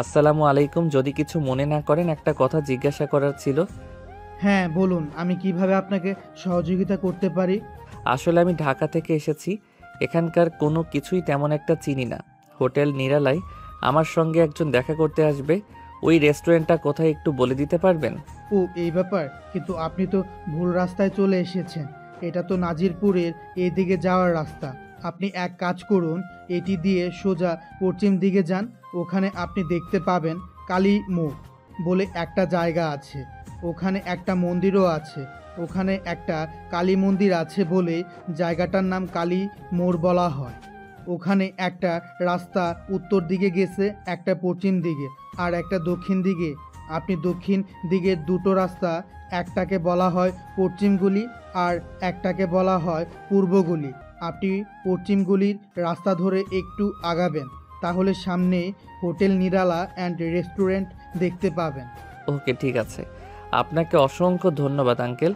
আসসালামু আলাইকুম, যদি কিছু মনে না করেন একটা কথা জিজ্ঞাসা করার ছিল। হ্যাঁ বলুন, আমি কিভাবে আপনাকে সহযোগিতা করতে পারি? আসলে আমি ঢাকা থেকে এসেছি, এখানকার কোনো কিছুই তেমন একটা চিনি না। হোটেল নিরালায় আমার সঙ্গে একজন দেখা করতে আসবে, ওই রেস্টুরেন্টটা কোথায় একটু বলে দিতে পারবেন? ও এই ব্যাপার, কিন্তু আপনি তো ভুল রাস্তায় চলে এসেছেন। এটা তো নাজিরপুরের এদিকে যাওয়ার রাস্তা। আপনি এক কাজ করুন, এটি দিয়ে সোজা পশ্চিম দিকে যান। ওখানে আপনি দেখতে পাবেন কালী মুখ বলে একটা জায়গা আছে। ওখানে একটা মন্দিরও আছে। ওখানে একটা কালী মন্দির আছে বলে জায়গাটার নাম কালী মোড় বলা হয়। ওখানে একটা রাস্তা উত্তর দিকে গেছে, একটা পশ্চিম দিকে আর একটা দক্ষিণ দিকে। আপনি দক্ষিণ দিকের দুটো রাস্তা, একটাকে বলা হয় পশ্চিম গলি আর একটাকে বলা হয় পূর্ব গলি। আপনি পশ্চিম গলির রাস্তা ধরে একটু আগাবেন, তাহলে সামনে হোটেল নিরালা অ্যান্ড রেস্টুরেন্ট দেখতে পাবেন। ওকে, ঠিক আছে। আপনাকে অসংখ্য ধন্যবাদ আঙ্কেল।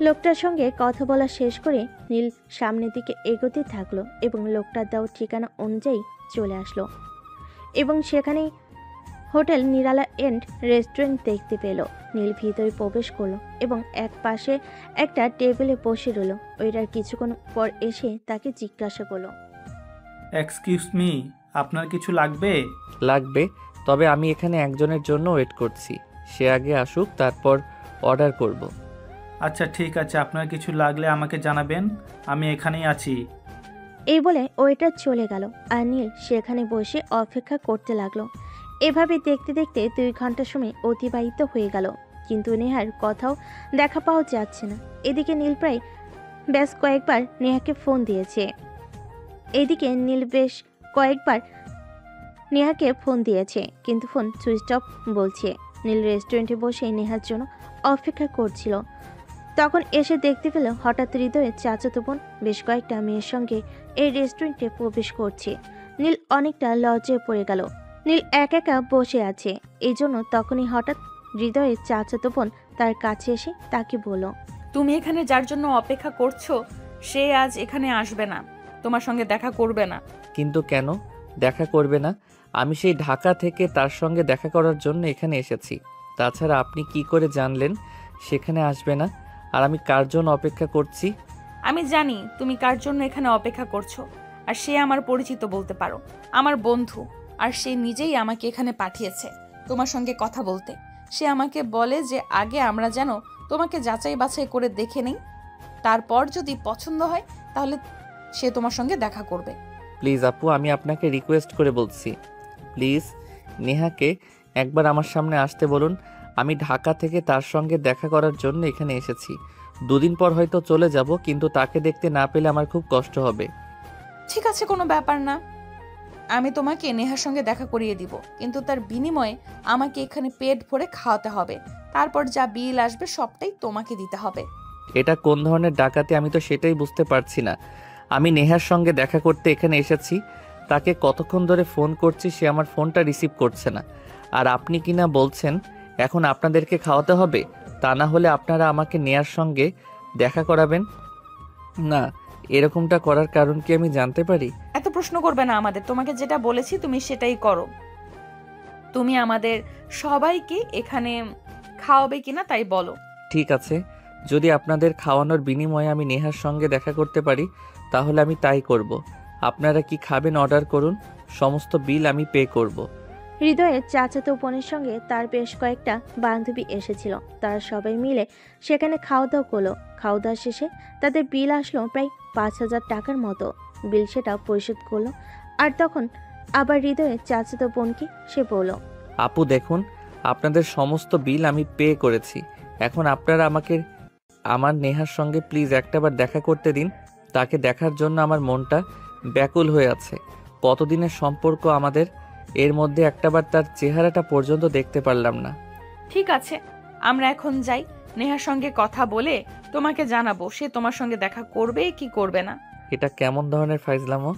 লোকটার সঙ্গে কথা বলা শেষ করে নীল সামনের দিকে এগোতে থাকলো এবং লোকটার দেওয়া ঠিকানা অনুযায়ী চলে আসলো এবং সেখানে হোটেল নিরালা এন্ড রেস্টুরেন্ট দেখতে পেল। নীল ভিতরে প্রবেশ করলো এবং এক পাশে একটা টেবিলে বসে রইল। ওইটার কিছুক্ষণ পর এসে তাকে জিজ্ঞাসা করলো, এক্সকিউজ মি, আপনার কিছু লাগবে? লাগবে, তবে আমি এখানে একজনের জন্য ওয়েট করছি। সে আগে আসুক, তারপর অর্ডার করব। আচ্ছা ঠিক আছে, আপনার কিছু লাগলে আমাকে জানাবেন, আমি এখানেই আছি। এই বলে ওয়েটার চলে গেল আর নীল সেখানে বসে অপেক্ষা করতে লাগলো। এভাবে দেখতে দেখতে 2 ঘন্টা সময় অতিবাহিত হয়ে গেল, কিন্তু নেহার কথাও দেখা পাওয়া যাচ্ছে না। এদিকে নীল প্রায় বেশ কয়েকবার নেহাকে ফোন দিয়েছে। কিন্তু ফোন সুইচ অফ বলছে। নীল রেস্টুরেন্টে বসে নেহার জন্য অপেক্ষা করছিল। তখন এসে দেখতে পেল হঠাৎ হৃদয়ের চাচাতো বোন বেশ কয়েকটা মেয়ের সঙ্গে এই রেস্টুরেন্টে প্রবেশ করছে। নীল অনেকটা লজ্জায় পড়ে গেল। নীল একা বসে আছে, এই জন্য তখনই হঠাৎ হৃদয়ের চাচাতো বোন তার কাছে এসে তাকে বলল, তুমি এখানে যার জন্য অপেক্ষা করছো সে আজ এখানে আসবে না, তোমার সঙ্গে দেখা করবে না। কিন্তু কেন দেখা করবে না? আমি সেই ঢাকা থেকে তার সঙ্গে দেখা করার জন্য এখানে এসেছি। তাছাড়া আপনি কি করে জানলেন সেখানে আসবে না? আর আমি কার জন্য অপেক্ষা করছি? আমি জানি তুমি কার জন্য এখানে অপেক্ষা করছো, আর সে আমার পরিচিত বলতে পারো, আমার বন্ধু। আর সে নিজেই আমাকে এখানে পাঠিয়েছে তোমার সঙ্গে কথা বলতে। সে আমাকে বলে যে আগে আমরা যেন তোমাকে যাচাই বাছাই করে দেখে নেই, তারপর যদি পছন্দ হয় তাহলে সে তোমার সঙ্গে দেখা করবে। প্লিজ আপু, আমি আপনাকে রিকোয়েস্ট করে বলছি, প্লিজ নেহাকে একবার আমার সামনে আসতে বলুন। আমি ঢাকা থেকে তার সঙ্গে দেখা করার জন্য এখানে এসেছি। 2 দিন পর হয়তো চলে যাব, কিন্তু তাকে দেখতে না পেলে আমার খুব কষ্ট হবে। ঠিক আছে, কোনো ব্যাপার না, আমি তোমাকে নেহার সঙ্গে দেখা করিয়ে দিব, কিন্তু তার বিনিময়ে আমাকে এখানে পেট ভরে খাওয়াতে হবে। তারপর যা বিল আসবে সবটাই তোমাকে দিতে হবে। এটা কোন ধরনের ডাকাতি আমি তো সেটাই বুঝতে পারছি না। আমি নেহার সঙ্গে দেখা করতে এখানে এসেছি, তাকে কতক্ষণ ধরে ফোন করছি, সে আমার ফোনটা রিসিভ করছে না। আর আপনি কি না বলছেন এখন আপনাদেরকে খাওয়াতে হবে? তা না হলে আপনারা আমাকে নেহার সঙ্গে দেখা করাবেন না। এরকমটা করার কারণ কি আমি জানতে পারি? এত প্রশ্ন করবে না আমাদের, তোমাকে যেটা বলেছি তুমি সেটাই করো। তুমি আমাদের সবাইকে এখানে খাওয়াবে কিনা তাই বলো। ঠিক আছে, যদি আপনাদের খাওয়ানোর বিনিময়ে আমি নেহার সঙ্গে দেখা করতে পারি তাহলে আমি তাই করব। আপনারা কি খাবেন অর্ডার করুন, সমস্ত বিল আমি পে করব। হৃদয়ের চাচাতো বোনের সঙ্গে তার বেশ কয়েকটা বান্ধবী এসেছিল। তারা সবাই মিলে সেখানে খাওয়া দাওয়া করলো। খাওয়া দাওয়া শেষে তাদের বিল আসলো প্রায় 5,000 টাকার মতো। বিল সেটা পরিশোধ করলো আর তখন আবার হৃদয়ের চাচাতো বোনকে সে বলল, আপু দেখুন, আপনাদের সমস্ত বিল আমি পে করেছি। এখন আপনারা আমাকে আমার নেহার সঙ্গে প্লিজ একটাবার দেখা করতে দিন। তাকে দেখার জন্য আমার মনটা ব্যাকুল হয়ে আছে। কতদিনের সম্পর্ক আমাদের, এর মধ্যে একটাবার তার চেহারাটা পর্যন্ত দেখতে পারলাম না। ঠিক আছে, আমরা এখন যাই, নেহার সঙ্গে কথা বলে তোমাকে জানাবো সে তোমার সঙ্গে দেখা করবে কি করবে না। এটা কেমন ধরনের ফাইজলামো?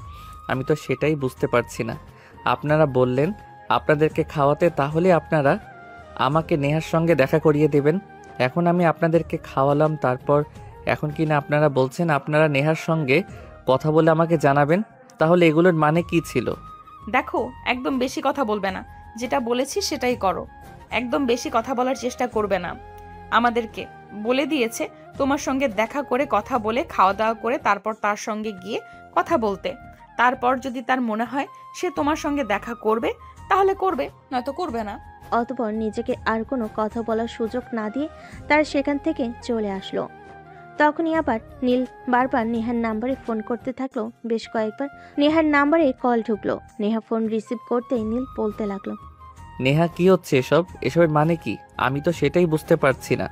আমি তো সেটাই বুঝতে পারছি না। আপনারা বললেন আপনাদেরকে খাওয়াতে, তাহলে আপনারা আমাকে নেহার সঙ্গে দেখা করিয়ে দেবেন। এখন আমি আপনাদেরকে খাওয়ালাম, তারপর এখন কি না আপনারা বলছেন আপনারা নেহার সঙ্গে কথা বলে আমাকে জানাবেন? তাহলে এগুলোর মানে কি ছিল? দেখো, একদম বেশি কথা বলবে না, যেটা বলেছি সেটাই করো। একদম বেশি কথা বলার চেষ্টা করবে না। আমাদেরকে বলে দিয়েছে তোমার সঙ্গে দেখা করে কথা বলে খাওয়া দাওয়া করে তারপর তার সঙ্গে গিয়ে কথা বলতে। তারপর যদি তার মনে হয় সে তোমার সঙ্গে দেখা করবে তাহলে করবে, নয়তো করবে না। অতঃপর নিজেকে আর কোনো কথা বলার সুযোগ না দিয়ে তার সেখান থেকে চলে আসলো। তখনই আবার নীল বারবার নেহার নাম্বারে ফোন করতে থাকলো। বেশ কয়েকবার নেহার নাম্বারে কল ঢুকলো। নেহা ফোন রিসিভ করতেই নীল বলতে লাগলো, নেহা কি হচ্ছে এসবের মানে কি? আমি তো সেটাই বুঝতে পারছি না।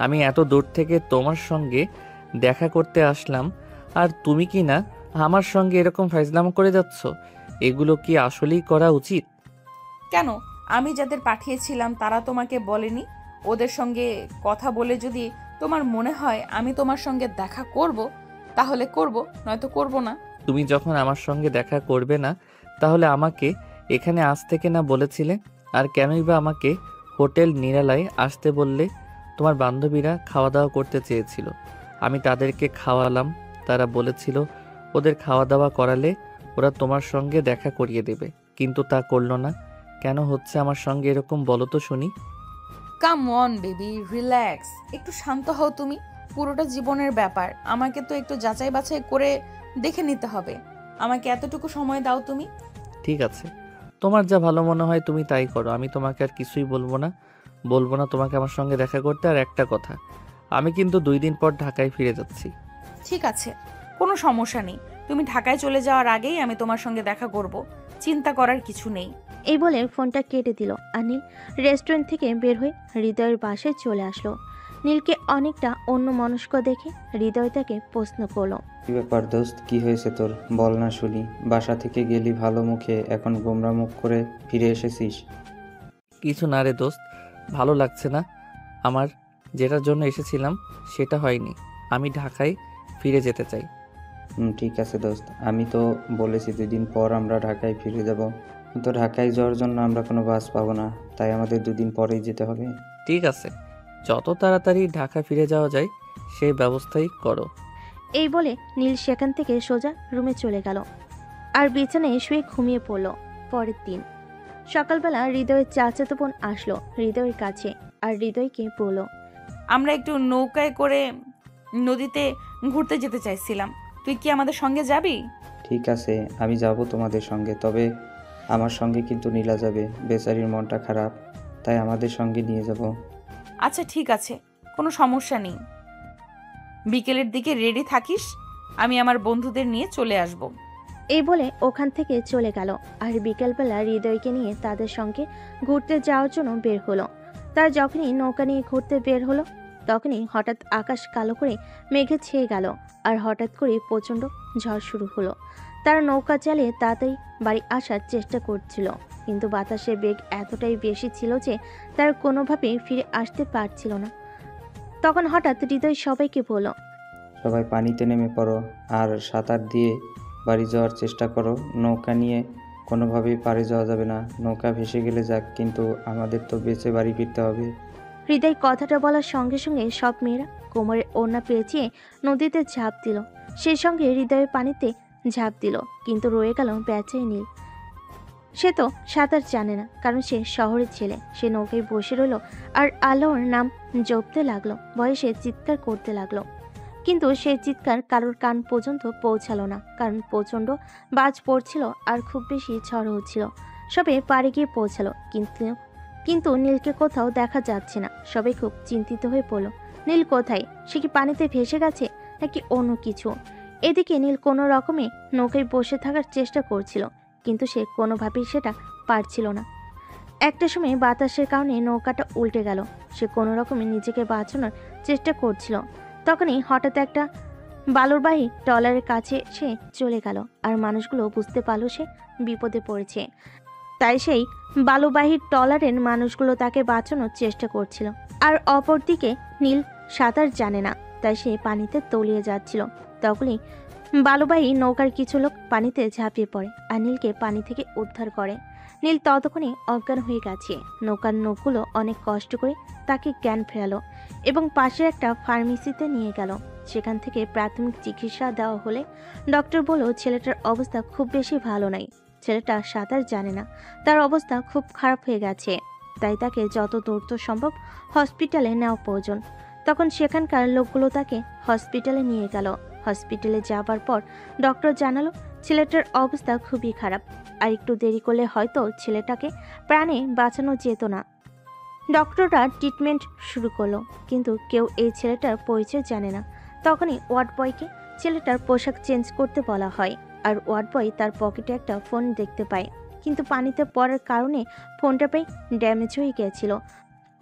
আমি এত দূর থেকে তোমার সঙ্গে দেখা করতে আসলাম, আর তুমি কি না আমার সঙ্গে এরকম ফাইজলামো করে যাচ্ছ? এগুলো কি আসলেই করা উচিত? কেন? আমি যাদের পাঠিয়েছিলাম তারা তোমাকে বলেনি? ওদের সঙ্গে কথা বলে যদি তোমার মনে হয় আমি তোমার সঙ্গে দেখা করব, তাহলে করব, নয়তো করব না। তুমি যখন আমার সঙ্গে দেখা করবে না, তাহলে আমাকে এখানে আজ থেকে না বলেছিলে? আর কেনই বা আমাকে হোটেল নিরালায় আসতে বললে? তোমার বান্ধবীরা খাওয়া দাওয়া করতে চেয়েছিল, আমি তাদেরকে খাওয়ালাম। তারা বলেছিল ওদের খাওয়া দাওয়া করালে ওরা তোমার সঙ্গে দেখা করিয়ে দেবে, কিন্তু তা করলো না। কেন হচ্ছে আমার সঙ্গে এরকম, বলো তো শুনি? কাম অন বেবি, রিল্যাক্স, একটু শান্ত হও তুমি। পুরোটা জীবনের ব্যাপার, আমাকে তো একটু যাচাই বাছাই করে দেখে নিতে হবে। আমাকে এতটুকু সময় দাও তুমি। ঠিক আছে, তোমার যা ভালো মনে হয় তুমি তাই করো। আমি তোমাকে আর কিছুই বলবো না। বলবো না তোমাকে আমার সঙ্গে দেখা করতে। আর একটা কথা, আমি কিন্তু 2 দিন পর ঢাকায় ফিরে যাচ্ছি। ঠিক আছে, কোনো সমস্যা নেই। তুমি ঢাকায় চলে যাওয়ার আগেই আমি তোমার সঙ্গে দেখা করব, চিন্তা করার কিছু নেই। এই বলে ফোনটা কেটে দিল আর নীল রেস্টুরেন্ট থেকে বের হয়ে হৃদয়ের বাসায় চলে আসলো। নীলকে অনেকটা অন্যমনস্ক দেখে হৃদয় তাকে প্রশ্ন করলো, কি ব্যাপার দোস্ত, কি হয়েছে তোর? বল না শুনি। বাসা থেকে গেলি ভালো মুখে, এখন গোমরা মুখ করে ফিরে এসেছিস? কিছু না রে দোস্ত, ভালো লাগছে না আমার। যেটার জন্য এসেছিলাম সেটা হয়নি। আমি ঢাকায় ফিরে যেতে চাই। ঠিক আছে দোস্ত, আমি তো বলেছি 2 দিন পর আমরা ঢাকায় ফিরে যাব। তো ঢাকায় যাওয়ার জন্য আমরা কোনো বাস পাবো না, তাই আমাদের 2 দিন পরেই যেতে হবে। ঠিক আছে, যত তাড়াতাড়ি ঢাকা ফিরে যাওয়া যায় সেই ব্যবস্থাই করো। এই বলে নীল সেখান থেকে সোজা রুমে চলে গেল আর বিছানায় শুয়ে ঘুমিয়ে পড়ল। পরের দিন সকালবেলা হৃদয়ের চাচাতো বোন আসলো হৃদয়ের কাছে আর হৃদয়কে বলল, আমরা একটু নৌকায় করে নদীতে ঘুরতে যেতে চাইছিলাম, তুই কি আমাদের সঙ্গে যাবি? ঠিক আছে, আমি যাব তোমাদের সঙ্গে, তবে আমার সঙ্গে কিন্তু নীলা যাবে। বেচারির মনটা খারাপ, তাই আমাদের সঙ্গে নিয়ে যাব। আচ্ছা ঠিক আছে, কোনো সমস্যা নেই। বিকেলের দিকে রেডি থাকিস, আমি আমার বন্ধুদের নিয়ে চলে আসব। এই বলে ওখান থেকে চলে গেল আর বিকেলবেলা হৃদয়কে নিয়ে তাদের সঙ্গে ঘুরতে যাওয়ার জন্য বের হলো। তার যখনই নৌকা নিয়ে ঘুরতে বের হলো তখনই হঠাৎ আকাশ কালো করে মেঘে ছেয়ে গেল আর হঠাৎ করে প্রচণ্ড ঝড় শুরু হলো। তারা নৌকা চালিয়ে তাড়াতাড়ি বাড়ি আসার চেষ্টা করছিল, কিন্তু বাতাসের বেগ এতটাই বেশি ছিল যে তার কোনোভাবেই ফিরে আসতে পারছিল না। তখন হঠাৎ হৃদয় সবাইকে বলল, সবাই পানিতে নেমে পড়ো আর সাঁতার দিয়ে বাড়ি যাওয়ার চেষ্টা করো। নৌকা নিয়ে কোনোভাবেই পাড়ে যাওয়া যাবে না। নৌকা ভেসে গেলে যাক, কিন্তু আমাদের তো বেঁচে বাড়ি ফিরতে হবে। হৃদয় কথাটা বলার সঙ্গে সঙ্গে সব মেয়েরা কোমরে ওড়না পেঁচিয়ে নদীতে ঝাঁপ দিল। সেই সঙ্গে হৃদয়ের পানিতে ঝাঁপ দিল, কিন্তু রয়ে গেল বেচারি নীল। সে তো সাঁতার জানে না, কারণ সে শহরের ছেলে। সে নৌকায় বসে রইল আর আল্লাহর নাম জপতে লাগলো, বয়সে চিৎকার করতে লাগলো। কিন্তু সেই চিৎকার কারোর কান পর্যন্ত পৌঁছালো না, কারণ প্রচণ্ড বাজ পড়ছিল আর খুব বেশি ঝড় হচ্ছিল। সবে পাড়ে গিয়ে পৌঁছালো, কিন্তু নীলকে কোথাও দেখা যাচ্ছে না। সবাই খুব চিন্তিত হয়ে পড়ল, নীল কোথায়? সে কি পানিতে ভেসে গেছে নাকি অন্য কিছু? এদিকে নীল কোনো রকমে নৌকায় বসে থাকার চেষ্টা করছিল, কিন্তু সে কোনোভাবেই সেটা পারছিল না। একটা সময় বাতাসের কারণে নৌকাটা উল্টে গেল। সে কোনো রকমে নিজেকে বাঁচানোর চেষ্টা করছিল। তখনই হঠাৎ একটা বালুরবাহী ট্রলারের কাছে সে চলে গেল আর মানুষগুলো বুঝতে পারল সে বিপদে পড়েছে। তাই সেই বালুবাহী ট্রলারের মানুষগুলো তাকে বাঁচানোর চেষ্টা করছিল। আর অপরদিকে নীল সাঁতার জানে না, তাই সে পানিতে তলিয়ে যাচ্ছিল। তখনই বালুবাহী নৌকার কিছু লোক পানিতে ঝাঁপিয়ে পড়ে আর নীলকে পানি থেকে উদ্ধার করে। নীল ততক্ষণে অজ্ঞান হয়ে গেছে। নৌকার লোকগুলো অনেক কষ্ট করে তাকে জ্ঞান ফেরালো এবং পাশের একটা ফার্মেসিতে নিয়ে গেল। সেখান থেকে প্রাথমিক চিকিৎসা দেওয়া হলে ডক্টর বলল ছেলেটার অবস্থা খুব বেশি ভালো নাই। ছেলেটা সাঁতার জানে না, তার অবস্থা খুব খারাপ হয়ে গেছে, তাই তাকে যত দ্রুত সম্ভব হসপিটালে নেওয়া প্রয়োজন। তখন সেখানকার লোকগুলো তাকে হসপিটালে নিয়ে গেল। হসপিটালে যাবার পর ডক্টর জানালো ছেলেটার অবস্থা খুবই খারাপ, আর একটু দেরি করলে হয়তো ছেলেটাকে প্রাণে বাঁচানো যেত না। ডক্টররা ট্রিটমেন্ট শুরু করলো, কিন্তু কেউ এই ছেলেটার পরিচয় জানে না। তখনই ওয়ার্ড বয়কে ছেলেটার পোশাক চেঞ্জ করতে বলা হয়, আর ওয়ার্ড বয় তার পকেটে একটা ফোন দেখতে পায়, কিন্তু পানিতে পড়ার কারণে ফোনটা প্রায় ড্যামেজ হয়ে গিয়েছিল।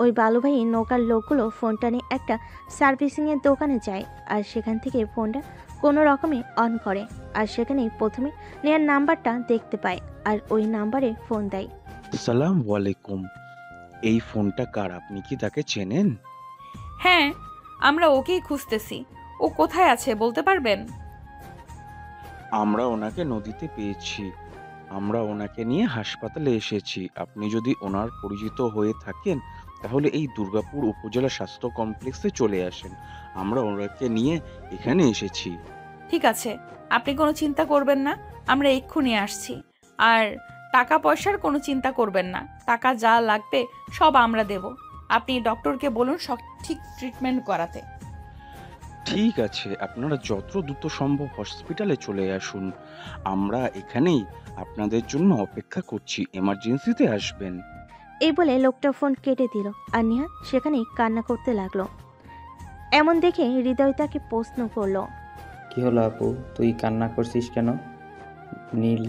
ওই বালুবাহী নৌকার লোকগুলো ফোনটা নিয়ে একটা সার্ভিসিংয়ের দোকানে যায় আর সেখান থেকে ফোনটা কোনো রকমে অন করে আর সেখানেই প্রথমে নেয়ার নাম্বারটা দেখতে পায় আর ওই নাম্বারে ফোন দেয়। সালাম ওয়ালাইকুম। এই ফোনটা কার? আপনি কি তাকে চেনেন? হ্যাঁ, আমরা ওকেই খুঁজতেছি। ও কোথায় আছে বলতে পারবেন? আমরা ওনাকে নদীতে পেয়েছি। আমরা ওনাকে নিয়ে হাসপাতালে এসেছি। আপনি যদি ওনার পরিচিত হয়ে থাকেন তাহলে এই দুর্গাপুর উপজেলা স্বাস্থ্য কমপ্লেক্সে চলে আসেন। আমরা ওনাকে নিয়ে এখানে এসেছি। ঠিক আছে, আপনি কোনো চিন্তা করবেন না, আমরা এক্ষুনি আসছি। আর টাকা পয়সার কোনো চিন্তা করবেন না, টাকা যা লাগবে সব আমরা দেব। আপনি ডক্টরকে বলুন সঠিক ট্রিটমেন্ট করাতে। ঠিক আছে, আপনারা যত দ্রুত সম্ভব হসপিটালে চলে আসুন। আমরা এখানেই আপনাদের জন্য অপেক্ষা করছি। এমার্জেন্সিতে আসবেন। এই বলে লোকটা ফোন কেটে দিল আর নেহা সেখানেই কান্না করতে লাগলো। এমন দেখে হৃদয় তাকে প্রশ্ন করলো। কি হলো আপু, তুই কান্না করছিস কেন? নীল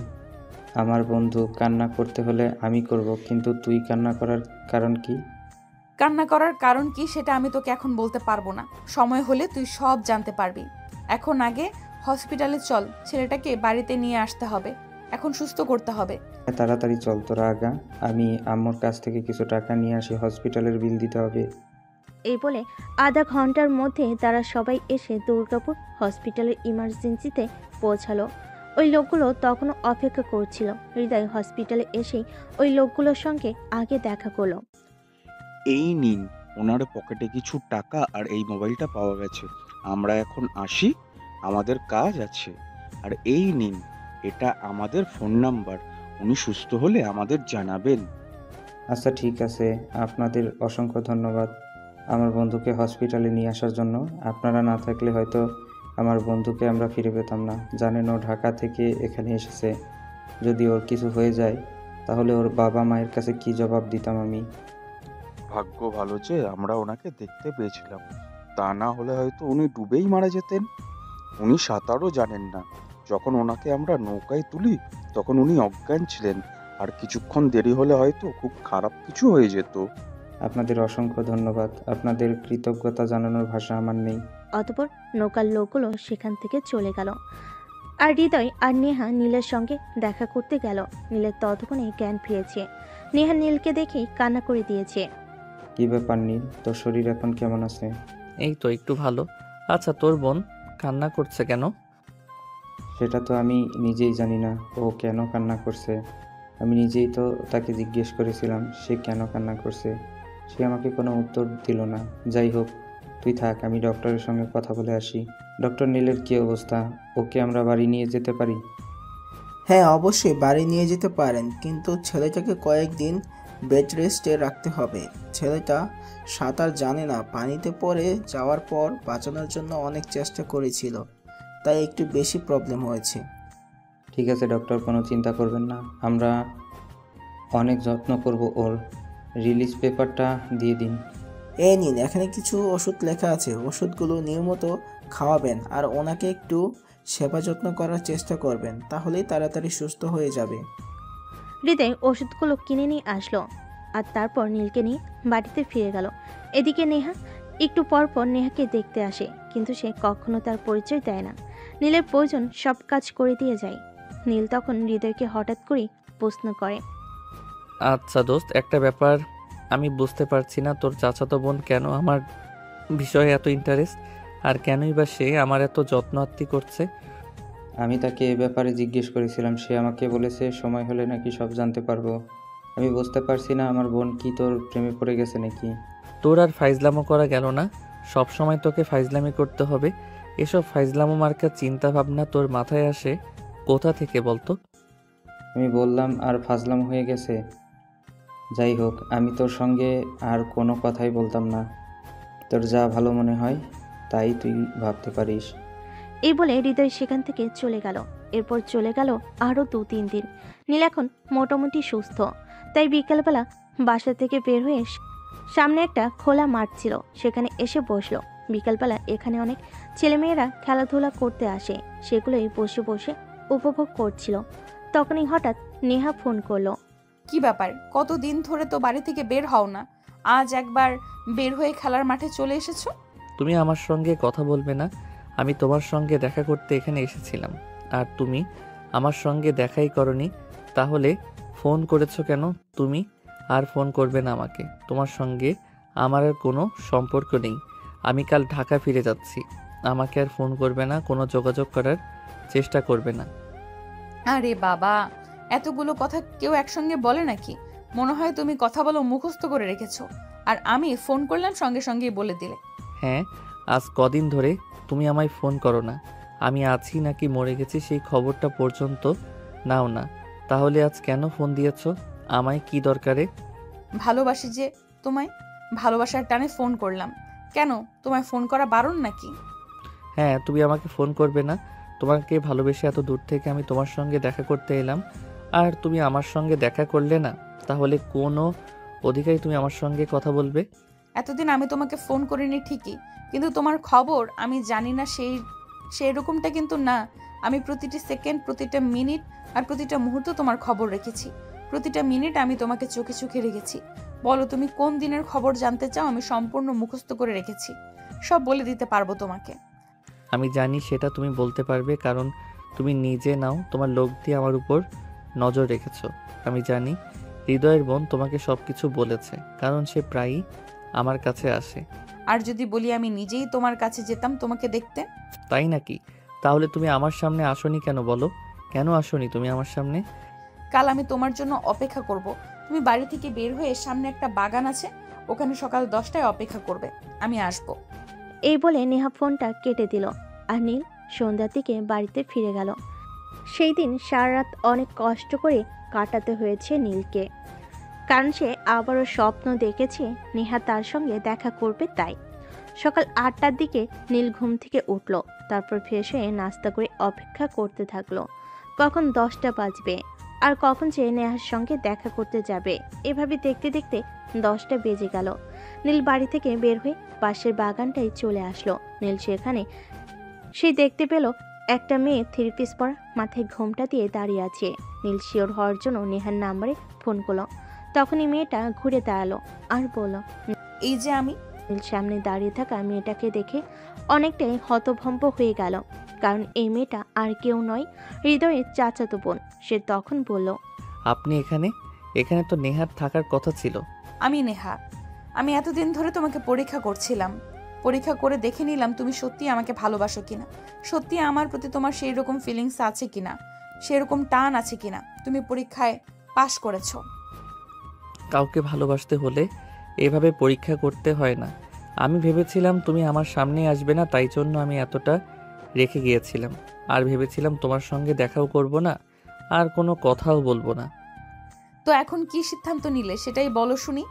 আমার বন্ধু, কান্না করতে হলে আমি করব, কিন্তু তুই কান্না করার কারণ কি? কান্না করার কারণ কি সেটা আমি তোকে এখন বলতে পারবো না, সময় হলে তুই সব জানতে পারবি। এখন আগে হসপিটালে চল, ছেলেটাকে বাড়িতে নিয়ে আসতে হবে, এখন সুস্থ করতে হবে। তাড়াতাড়ি চল তোরা আগা, আমি আম্মুর কাছ থেকে কিছু টাকা নিয়ে আসি, হসপিটালের বিল দিতে হবে। এই বলে আধা ঘন্টার মধ্যে তারা সবাই এসে দুর্গাপুর হসপিটালের ইমার্জেন্সিতে পৌঁছালো। ওই লোকগুলো তখনও অপেক্ষা করছিল। হৃদয় হসপিটালে এসেই ওই লোকগুলোর সঙ্গে আগে দেখা করলো। এই নিন, ওনার পকেটে কিছু টাকা আর এই মোবাইলটা পাওয়া গেছে। আমরা এখন আসি, আমাদের কাজ আছে। আর এই নিন, এটা আমাদের ফোন নাম্বার। উনি সুস্থ হলে আমাদের জানাবেন। আচ্ছা ঠিক আছে, আপনাদের অসংখ্য ধন্যবাদ আমার বন্ধুকে হসপিটালে নিয়ে আসার জন্য। আপনারা না থাকলে হয়তো আমার বন্ধুকে আমরা ফিরে পেতাম না। জানেন ও ঢাকা থেকে এখানে এসেছে, যদি ওর কিছু হয়ে যায় তাহলে ওর বাবা মায়ের কাছে কি জবাব দিতাম আমি। ভাগ্য ভালো যে আমরা ওনাকে দেখতে পেয়েছিলাম, তা না হলে হয়তো উনি ডুবেই মারা যেতেন। উনি সাঁতারও জানেন না। যখন ওনাকে আমরা নৌকায় তুলি তখন উনি অজ্ঞান ছিলেন, আর কিছুক্ষণ দেরি হলে হয়তো খুব খারাপ কিছু হয়ে যেত। আপনাদের অসংখ্য ধন্যবাদ, আপনাদের কৃতজ্ঞতা জানানোর ভাষা আমার নেই। অতঃপর নৌকার লোকগুলো সেখান থেকে চলে গেল আর হৃদয় আর নেহা নীলের সঙ্গে দেখা করতে গেল। নীলের ততক্ষণে জ্ঞান ফিরেছে। নেহা নীলকে দেখেই কান্না করে দিয়েছে। কি ব্যাপার নীল, তোর শরীর এখন কেমন আছে? এই তো একটু ভালো। আচ্ছা, তোর বোন কান্না করছে কেন? সেটা তো আমি নিজেই জানি না ও কেন কান্না করছে। আমি নিজেই তো তাকে জিজ্ঞেস করেছিলাম সে কেন কান্না করছে, সে আমাকে কোনো উত্তর দিল না। যাই হোক, তুই থাক, আমি ডক্টরের সঙ্গে কথা বলে আসি। ডক্টর নীলের কী অবস্থা? ওকে আমরা বাড়ি নিয়ে যেতে পারি? হ্যাঁ অবশ্যই বাড়ি নিয়ে যেতে পারেন, কিন্তু ছেলেটাকে কয়েকদিন বেড রেস্টে রাখতে হবে। ছেলেটা সাঁতার জানে না, পানিতে পড়ে যাওয়ার পর বাঁচানোর জন্য অনেক চেষ্টা করেছিল, তাই একটু বেশি প্রবলেম হয়েছে। ঠিক আছে ডক্টর, কোনো চিন্তা করবেন না, আমরা অনেক যত্ন করব ওর। রিলিজ পেপারটা দিয়ে দিন। এই নিন, এখানে কিছু ওষুধ লেখা আছে, ওষুধগুলো নিয়মিত খাওয়াবেন আর ওনাকে একটু সেবা যত্ন করার চেষ্টা করবেন, তাহলেই তাড়াতাড়ি সুস্থ হয়ে যাবে। হৃদয় ওষুধগুলো কিনে নিয়ে আসলো আর তারপর নীলকে নিয়ে বাড়িতে ফিরে গেল। এদিকে নেহা একটু পর পর নেহাকে দেখতে আসে, কিন্তু সে কখনো তার পরিচয় দেয় না। নীলের প্রয়োজন সব কাজ করে দিয়ে যায়। নীল তখন হৃদয়কে হঠাৎ করেই প্রশ্ন করে। আচ্ছা দোস্ত, একটা ব্যাপার আমি বুঝতে পারছি না, তোর চাচাতো বোন কেন আমার বিষয়ে এত ইন্টারেস্ট, আর কেনই বা সে আমার এত যত্ন আত্তি করছে? আমি তাকে এ ব্যাপারে জিজ্ঞেস করেছিলাম, সে আমাকে বলেছে সময় হলে নাকি সব জানতে পারবো। আমি বুঝতে পারছি না আমার বোন কি তোর প্রেমে পড়ে গেছে নাকি? তোর আর ফাইজলামো করা গেল না? সব সময় তোকে ফাইজলামি করতে হবে? এসব ফাইজলামো মার্কা চিন্তা ভাবনা তোর মাথায় আসে কোথা থেকে বলতো? আমি বললাম আর ফাজলাম হয়ে গেছে। যাই হোক, আমি তোর সঙ্গে আর কোনো কথাই বলতাম না। তোর যা ভালো মনে হয় তাই তুই ভাবতে পারিস। এই বলে হৃদয় সেখান থেকে চলে গেল। এরপর চলে গেল আরও 2-3 দিন। নীল এখন মোটামুটি সুস্থ, তাই বিকেলবেলা বাসা থেকে বের হয়ে সামনে একটা খোলা মাঠ ছিল, সেখানে এসে বসলো। বিকেলবেলা এখানে অনেক ছেলেমেয়েরা খেলাধুলা করতে আসে, সেগুলোই বসে বসে উপভোগ করছিল। তখনই হঠাৎ নেহা ফোন করলো। কি ব্যাপার, কতদিন ধরে তো বাড়ি থেকে বের হও না? আজ একবার বের হয়ে খেলার মাঠে চলে এসেছো? তুমি আমার সঙ্গে কথা বলবে না? আমি তোমার সঙ্গে দেখা করতে এখানে এসেছিলাম, আর তুমি আমার সঙ্গে দেখাই করনি। তাহলে ফোন করেছো কেন তুমি? আর ফোন করবে না আমাকে। তোমার সঙ্গে আমার আর কোনো সম্পর্ক নেই। আমি কাল ঢাকা ফিরে যাচ্ছি। আমাকে আর ফোন করবে না, কোনো যোগাযোগ করার চেষ্টা করবে না। আরে বাবা, এতগুলো কথা কেউ একসঙ্গে বলে নাকি? মনে হয় তুমি কথা বলো মুখস্থ করে রেখেছো, আর আমি ফোন করলাম সঙ্গে সঙ্গেই বলে দিলে। হ্যাঁ, আজ কদিন ধরে তুমি আমায় ফোন করো না। আমি আছি নাকি মরে গেছি সেই খবরটা পর্যন্ত নাও না। তাহলে আজ কেন ফোন দিয়েছো? আমায় কি দরকারে? ভালোবাসি যে তোমায়, ভালোবাসার টানে ফোন করলাম। কেন, তোমায় ফোন করা বারণ নাকি? হ্যাঁ, তুমি আমাকে ফোন করবে না? তোমাকে ভালোবেসে এত দূর থেকে আমি তোমার সঙ্গে দেখা করতে এলাম, আর তুমি আমার সঙ্গে দেখা করলে না। তাহলে কোনো অধিকারী তুমি আমার সঙ্গে কথা বলবে? এতদিন আমি তোমাকে ফোন করিনি ঠিকই, কিন্তু তোমার খবর আমি জানি না সেই রকমটা কিন্তু না। আমি প্রতিটি সেকেন্ড, প্রতিটা মিনিট আর প্রতিটা মুহূর্ত তোমার খবর রেখেছি। প্রতিটা মিনিট আমি তোমাকে চোখে চোখে রেখেছি। বলো তুমি কোন দিনের খবর জানতে চাও? আমি সম্পূর্ণ মুখস্থ করে রেখেছি, সব বলে দিতে পারবো তোমাকে। আমি জানি সেটা তুমি বলতে পারবে, কারণ তুমি নিজে নাও তোমার লোক দিয়ে আমার উপর নজর রেখেছো। আমি জানি হৃদয়ের বোন তোমাকে সব কিছু বলেছে, কারণ সে প্রায়ই আমার কাছে আসে। আর যদি বলি আমি নিজেই তোমার কাছে যেতাম তোমাকে দেখতে? তাই নাকি? তাহলে তুমি আমার সামনে আসোনি কেন বলো? কেন আসোনি তুমি আমার সামনে? কাল আমি তোমার জন্য অপেক্ষা করব। তুমি বাড়ি থেকে বের হয়ে সামনে একটা বাগান আছে, ওখানে সকাল 10টায় অপেক্ষা করবে, আমি আসবো। এই বলে নেহা ফোনটা কেটে দিল, আর নীল সন্ধ্যার দিকে বাড়িতে ফিরে গেল। সেই দিন সারা রাত অনেক কষ্ট করে কাটাতে হয়েছে নীলকে, কারণ সে আবারও স্বপ্ন দেখেছে নেহা তার সঙ্গে দেখা করবে। তাই সকাল 8টার দিকে নীল ঘুম থেকে উঠল, তারপর ফ্রেশ হয়ে নাস্তা করে অপেক্ষা করতে থাকলো কখন 10টা বাজবে আর কখন সে নেহার সঙ্গে দেখা করতে যাবে। এভাবে দেখতে দেখতে 10টা বেজে গেল। নীল বাড়ি থেকে বের হয়ে পাশের বাগানটাই চলে আসলো। নীল সেখানে সে দেখতে পেল একটা মেয়ে 3 পিস পরা, মাথায় ঘোমটা দিয়ে দাঁড়িয়ে আছে। নীল শিওর হওয়ার জন্য নেহার নাম্বারে ফোন করলো। তখনই মেয়েটা ঘুরে দাঁড়ালো আর বলল, এই যে আমি। নীল সামনে দাঁড়িয়ে থাকা মেয়েটাকে দেখে অনেকটাই হতভম্ব হয়ে গেল, কারণ এই মেয়েটা আর কেউ নয়, হৃদয়ের চাচাতো বোন। সে তখন বলল, আপনি এখানে? এখানে তো নেহার থাকার কথা ছিল। আমি নেহা। আমি এতদিন ধরে তোমাকে পরীক্ষা করছিলাম। পরীক্ষা করে দেখে নিলাম তুমি সত্যি আমাকে ভালোবাসো কিনা, সত্যি আমার প্রতি তোমার সেই রকম ফিলিংস আছে কিনা, সেরকম টান আছে কিনা। তুমি পরীক্ষায় পাশ করেছো। কাউকে ভালোবাসতে হলে এভাবে পরীক্ষা করতে হয় না। আমি ভেবেছিলাম তুমি আমার সামনে আসবে না, তাই জন্য আমি এতটা রেখে গিয়েছিলাম। আর ভেবেছিলাম তোমার সঙ্গে দেখাও করব না, আর কোনো কথাও বলবো না। তো এখন কি সিদ্ধান্ত নিলে সেটাই বলো শুনি।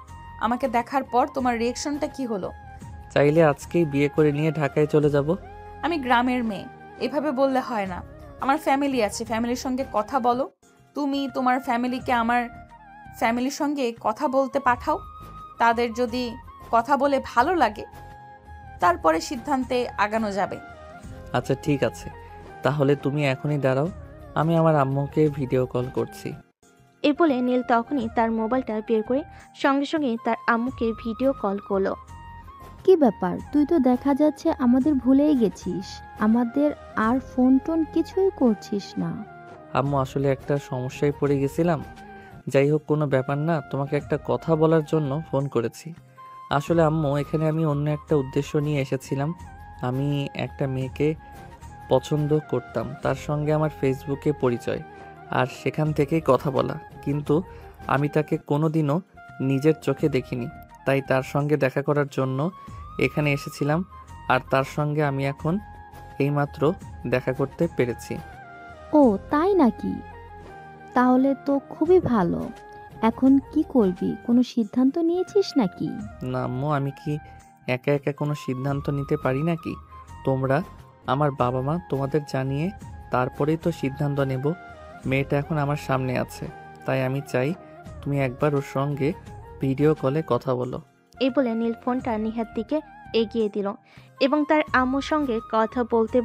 আমাকে দেখার পর তোমার রিয়েকশনটা কি হলো? চাইলে আজকেই বিয়ে করে নিয়ে ঢাকায় চলে যাব। আমি গ্রামের মেয়ে, এভাবে বললে হয় না। আমার ফ্যামিলি আছে, ফ্যামিলির সঙ্গে কথা বলো। তুমি তোমার ফ্যামিলিকে আমার ফ্যামিলির সঙ্গে কথা বলতে পাঠাও। তাদের যদি কথা বলে ভালো লাগে, তারপরে সিদ্ধান্তে আগানো যাবে। আচ্ছা ঠিক আছে, তাহলে তুমি এখনই দাঁড়াও, আমি আমার আম্মুকে ভিডিও কল করছি। এ বলে নীল তখনই তার মোবাইলটা বের করে সঙ্গে সঙ্গে তার আম্মুকে ভিডিও কল করলো। কি ব্যাপার, তুই তো দেখা যাচ্ছে আমাদের ভুলেই গেছিস, আমাদের আর ফোন টোন কিছুই করছিস না। আম্মু আসলে একটা সমস্যায় পড়ে গেছিলাম। যাই হোক, কোনো ব্যাপার না, তোমাকে একটা কথা বলার জন্য ফোন করেছি। আসলে আম্মু, এখানে আমি অন্য একটা উদ্দেশ্য নিয়ে এসেছিলাম। আমি একটা মেয়েকে পছন্দ করতাম, তার সঙ্গে আমার ফেসবুকে পরিচয়, আর সেখান থেকেই কথা বলা। কিন্তু আমি তাকে কোনোদিনও নিজের চোখে দেখিনি, তাই তার সঙ্গে দেখা করার জন্য এখানে এসেছিলাম। আর তার সঙ্গে আমি এখন এইমাত্র দেখা করতে পেরেছি। ও তাই নাকি? তাহলে তো খুবই ভালো। এখন কি করবি, কোনো সিদ্ধান্ত নিয়েছিস নাকি? না আম্মু, আমি কি একা একা কোনো সিদ্ধান্ত নিতে পারি নাকি? তোমরা আমার বাবা মা, তোমাদের জানিয়ে তারপরেই তো সিদ্ধান্ত নেব। মেয়েটা এখন আমার সামনে আছে, তাই আমি চাই তুমি একবার ওর সঙ্গে ভিডিও কলে কথা বলো। এই বলে নীল ফোনটা নিহার দিকে এগিয়ে দিল এবং তার আম্মুর সঙ্গে কথা বলতে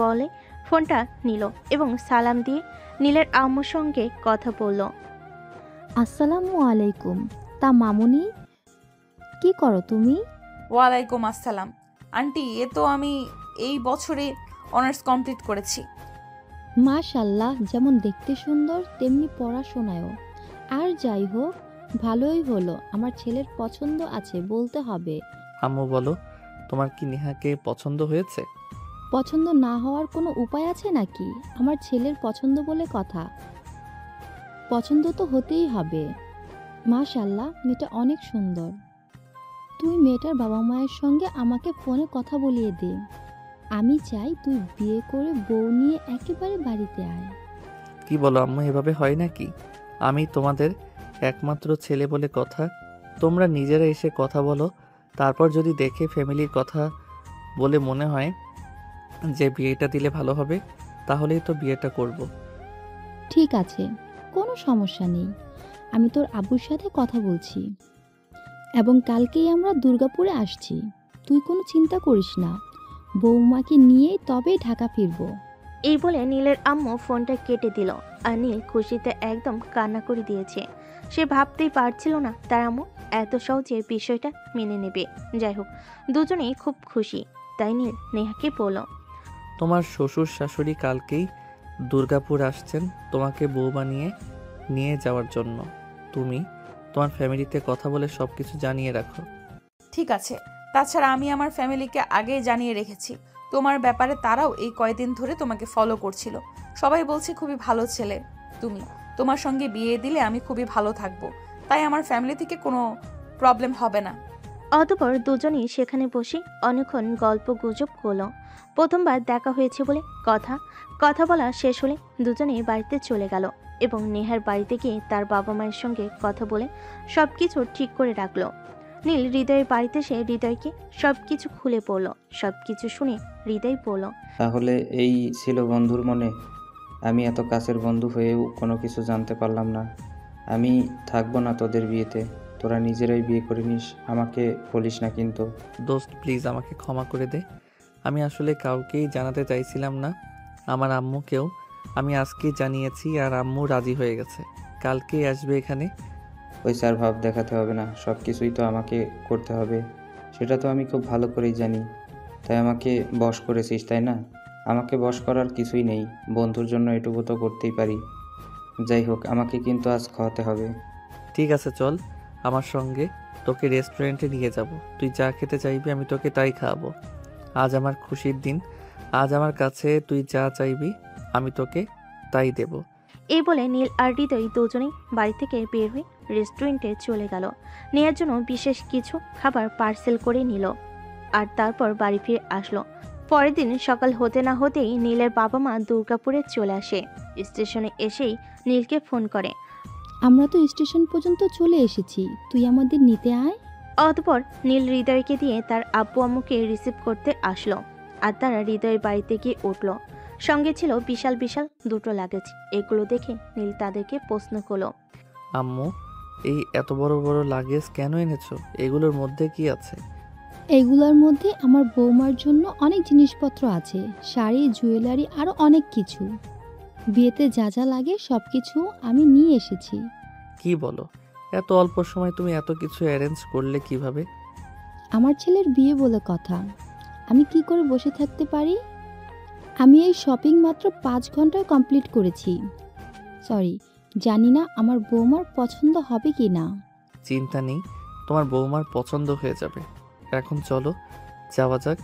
বলে ফোনটা নিল এবং সালাম দিয়ে নীলের আম্মুর সঙ্গে কথা বলল। আসসালামু আলাইকুম। তা মামুনি, কি করো তুমি? ওয়ালাইকুম আসসালাম। আন্টি, এ তো আমি এই বছরে অনার্স কমপ্লিট করেছি। মাশাল্লাহ, যেমন দেখতে সুন্দর তেমনি পড়াশোনায়ও। আর যাই হোক, ভালোই হলো, আমার ছেলের পছন্দ আছে বলতে হবে। আম্মু বলো, তোমার কি নেহাকে পছন্দ হয়েছে? পছন্দ না হওয়ার কোনো উপায় আছে নাকি? আমার ছেলের পছন্দ বলে কথা, পছন্দ তো হতেই হবে। মাশাল্লাহ, মেয়েটা অনেক সুন্দর। তুই মেয়েটার বাবা মায়ের সঙ্গে আমাকে ফোনে কথা বলিয়ে দে। আমি চাই তুই বিয়ে করে বউ নিয়ে একেবারে বাড়িতে আয়। কি বলো আম্মু, এভাবে হয় নাকি? আমি তোমাদের একমাত্র ছেলে বলে কথা, তোমরা নিজেরা এসে কথা বলো, তারপর যদি দেখে ফ্যামিলির কথা বলে মনে হয় যে বিয়েটা দিলে ভালো হবে, তাহলেই তো বিয়েটা করব। ঠিক আছে, কোনো সমস্যা নেই। আমি তোর আব্বুর সাথে কথা বলছি এবং কালকেই আমরা দুর্গাপুরে আসছি। তুই কোনো চিন্তা করিস না, বৌমাকে নিয়েই তবেই ঢাকা ফিরবো। এই বলে নীলের আম্মু ফোনটা কেটে দিল। আর নীল খুশিতে একদম কান্না করে দিয়েছে। সে ভাবতেই পারছিল না তার আম্মু এত সহজে বিষয়টা মেনে নেবে। যাই হোক, দুজনেই খুব খুশি। তাই নীল নেহাকে বলল, তোমার শ্বশুর শাশুড়ি কালকেই দুর্গাপুর আসছেন তোমাকে বউ বানিয়ে নিয়ে যাওয়ার জন্য। তুমি তোমার ফ্যামিলিতে কথা বলে সব কিছু জানিয়ে রাখো। ঠিক আছে, তাছাড়া আমি আমার ফ্যামিলিকে আগেই জানিয়ে রেখেছি তোমার ব্যাপারে। তারাও এই কয়দিন ধরে তোমাকে ফলো করছিল। সবাই বলছে খুবই ভালো ছেলে তুমি, তোমার সঙ্গে বিয়ে দিলে আমি খুবই ভালো থাকবো। তাই আমার ফ্যামিলি থেকে কোনো প্রবলেম হবে না। অতঃপর দুজনেই সেখানে বসে অনেকক্ষণ গল্প গুজব করলো। প্রথমবার দেখা হয়েছে বলে কথা বলা শেষ হলে দুজনেই বাড়িতে চলে গেল এবং নেহার বাড়িতে গিয়ে তার বাবা মায়ের সঙ্গে কথা বলে সবকিছু ঠিক করে রাখলো। নীল হৃদয়ের বাড়িতে সে হৃদয়কে সবকিছু খুলে পড়ল। সবকিছু শুনে হৃদয় বলল, তাহলে এই ছিল বন্ধুর মনে। আমি এত কাছের বন্ধু হয়েও কোনো কিছু জানতে পারলাম না। আমি থাকবো না তোদের বিয়েতে, তোরা নিজেরাই বিয়ে করে নিস, আমাকে বলিস না কিন্তু। দোস্ত প্লিজ আমাকে ক্ষমা করে দে, আমি আসলে কাউকেই জানাতে চাইছিলাম না। আমার আম্মুকেও আমি আজকেই জানিয়েছি আর আম্মু রাজি হয়ে গেছে, কালকেই আসবে এখানে। ওই স্যার ভাব দেখাতে হবে না, সব কিছুই তো আমাকে করতে হবে, সেটা তো আমি খুব ভালো করেই জানি। তাই আমাকে বশ করেছিস, তাই না? আমাকে বশ করার কিছুই নেই, বন্ধুর জন্য এটুকু তো করতেই পারি। যাই হোক, আমাকে কিন্তু আজ খাওয়াতে হবে। ঠিক আছে চল আমার সঙ্গে, তোকে রেস্টুরেন্টে নিয়ে যাব। তুই যা খেতে চাইবি আমি তোকে তাই খাওয়াবো। আজ আমার খুশির দিন, আজ আমার কাছে তুই যা চাইবি আমি তোকে তাই দেব। এই বলে নীল আর হৃদয় দুজনেই বাড়ি থেকে বের হয়ে রেস্টুরেন্টে চলে গেল। নেয়ার জন্য বিশেষ কিছু খাবার পার্সেল করে নিল আর তারপর বাড়ি ফিরে আসলো। পরের দিন সকাল হতে না হতেই নীলের বাবা মা দুর্গাপুরে চলে আসে। স্টেশনে এসেই নীলকে ফোন করে। আমরা তো স্টেশন পর্যন্ত চলে এসেছি, তুই আমাদের নিতে আয়। অতঃপর নীল হৃদয়কে দিয়ে তার আব্বু আম্মুকে রিসিভ করতে আসলো আর তারা হৃদয়ের বাড়িতে গিয়ে উঠল। সঙ্গে ছিল বিশাল বিশাল দুটো লাগেজ। এগুলো দেখে নীল তাদেরকে প্রশ্ন করলো, আম্মু এই এত বড় বড় লাগেজ কেন এনেছো? এগুলোর মধ্যে কি আছে? এগুলোর মধ্যে আমার বৌমার জন্য অনেক জিনিসপত্র আছে, শাড়ি, জুয়েলারি, আরও অনেক কিছু। বিয়েতে যা যা লাগে সব কিছু আমি নিয়ে এসেছি। কি বলো, এত অল্প সময় তুমি এত কিছু অ্যারেঞ্জ করলে কিভাবে? আমার ছেলের বিয়ে বলে কথা, আমি কি করে বসে থাকতে পারি? আমি এই শপিং মাত্র 5 ঘন্টায় কমপ্লিট করেছি। সরি, জানি না আমার বৌমার পছন্দ হবে কি না। চিন্তা নেই, তোমার বৌমার পছন্দ হয়ে যাবে। এখন চলো যাওয়া যাক।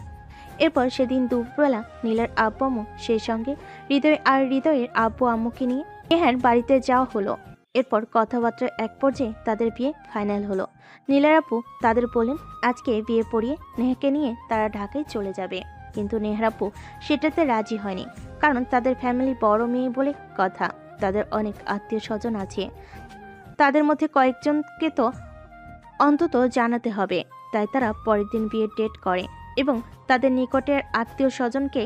এরপর সেদিন দুপুরবেলা নীলের আব্বু আম্মু সেই সঙ্গে হৃদয়ের আব্বু আম্মুকে নিয়ে নেহার বাড়িতে যাওয়া হলো। এরপর কথাবার্তার এক পর্যায়ে তাদের বিয়ে ফাইনাল হলো। নীলের আব্বু তাদের বললেন আজকে বিয়ে পড়িয়ে নেহাকে নিয়ে তারা ঢাকায় চলে যাবে। কিন্তু নেহার আব্বু সেটাতে রাজি হয়নি, কারণ তাদের ফ্যামিলি বড় মেয়ে বলে কথা, তাদের অনেক আত্মীয় স্বজন আছে, তাদের মধ্যে কয়েকজনকে তো অন্তত জানাতে হবে। তাই তারা পরের দিন বিয়ের ডেট করে এবং তাদের নিকটের আত্মীয় স্বজনকে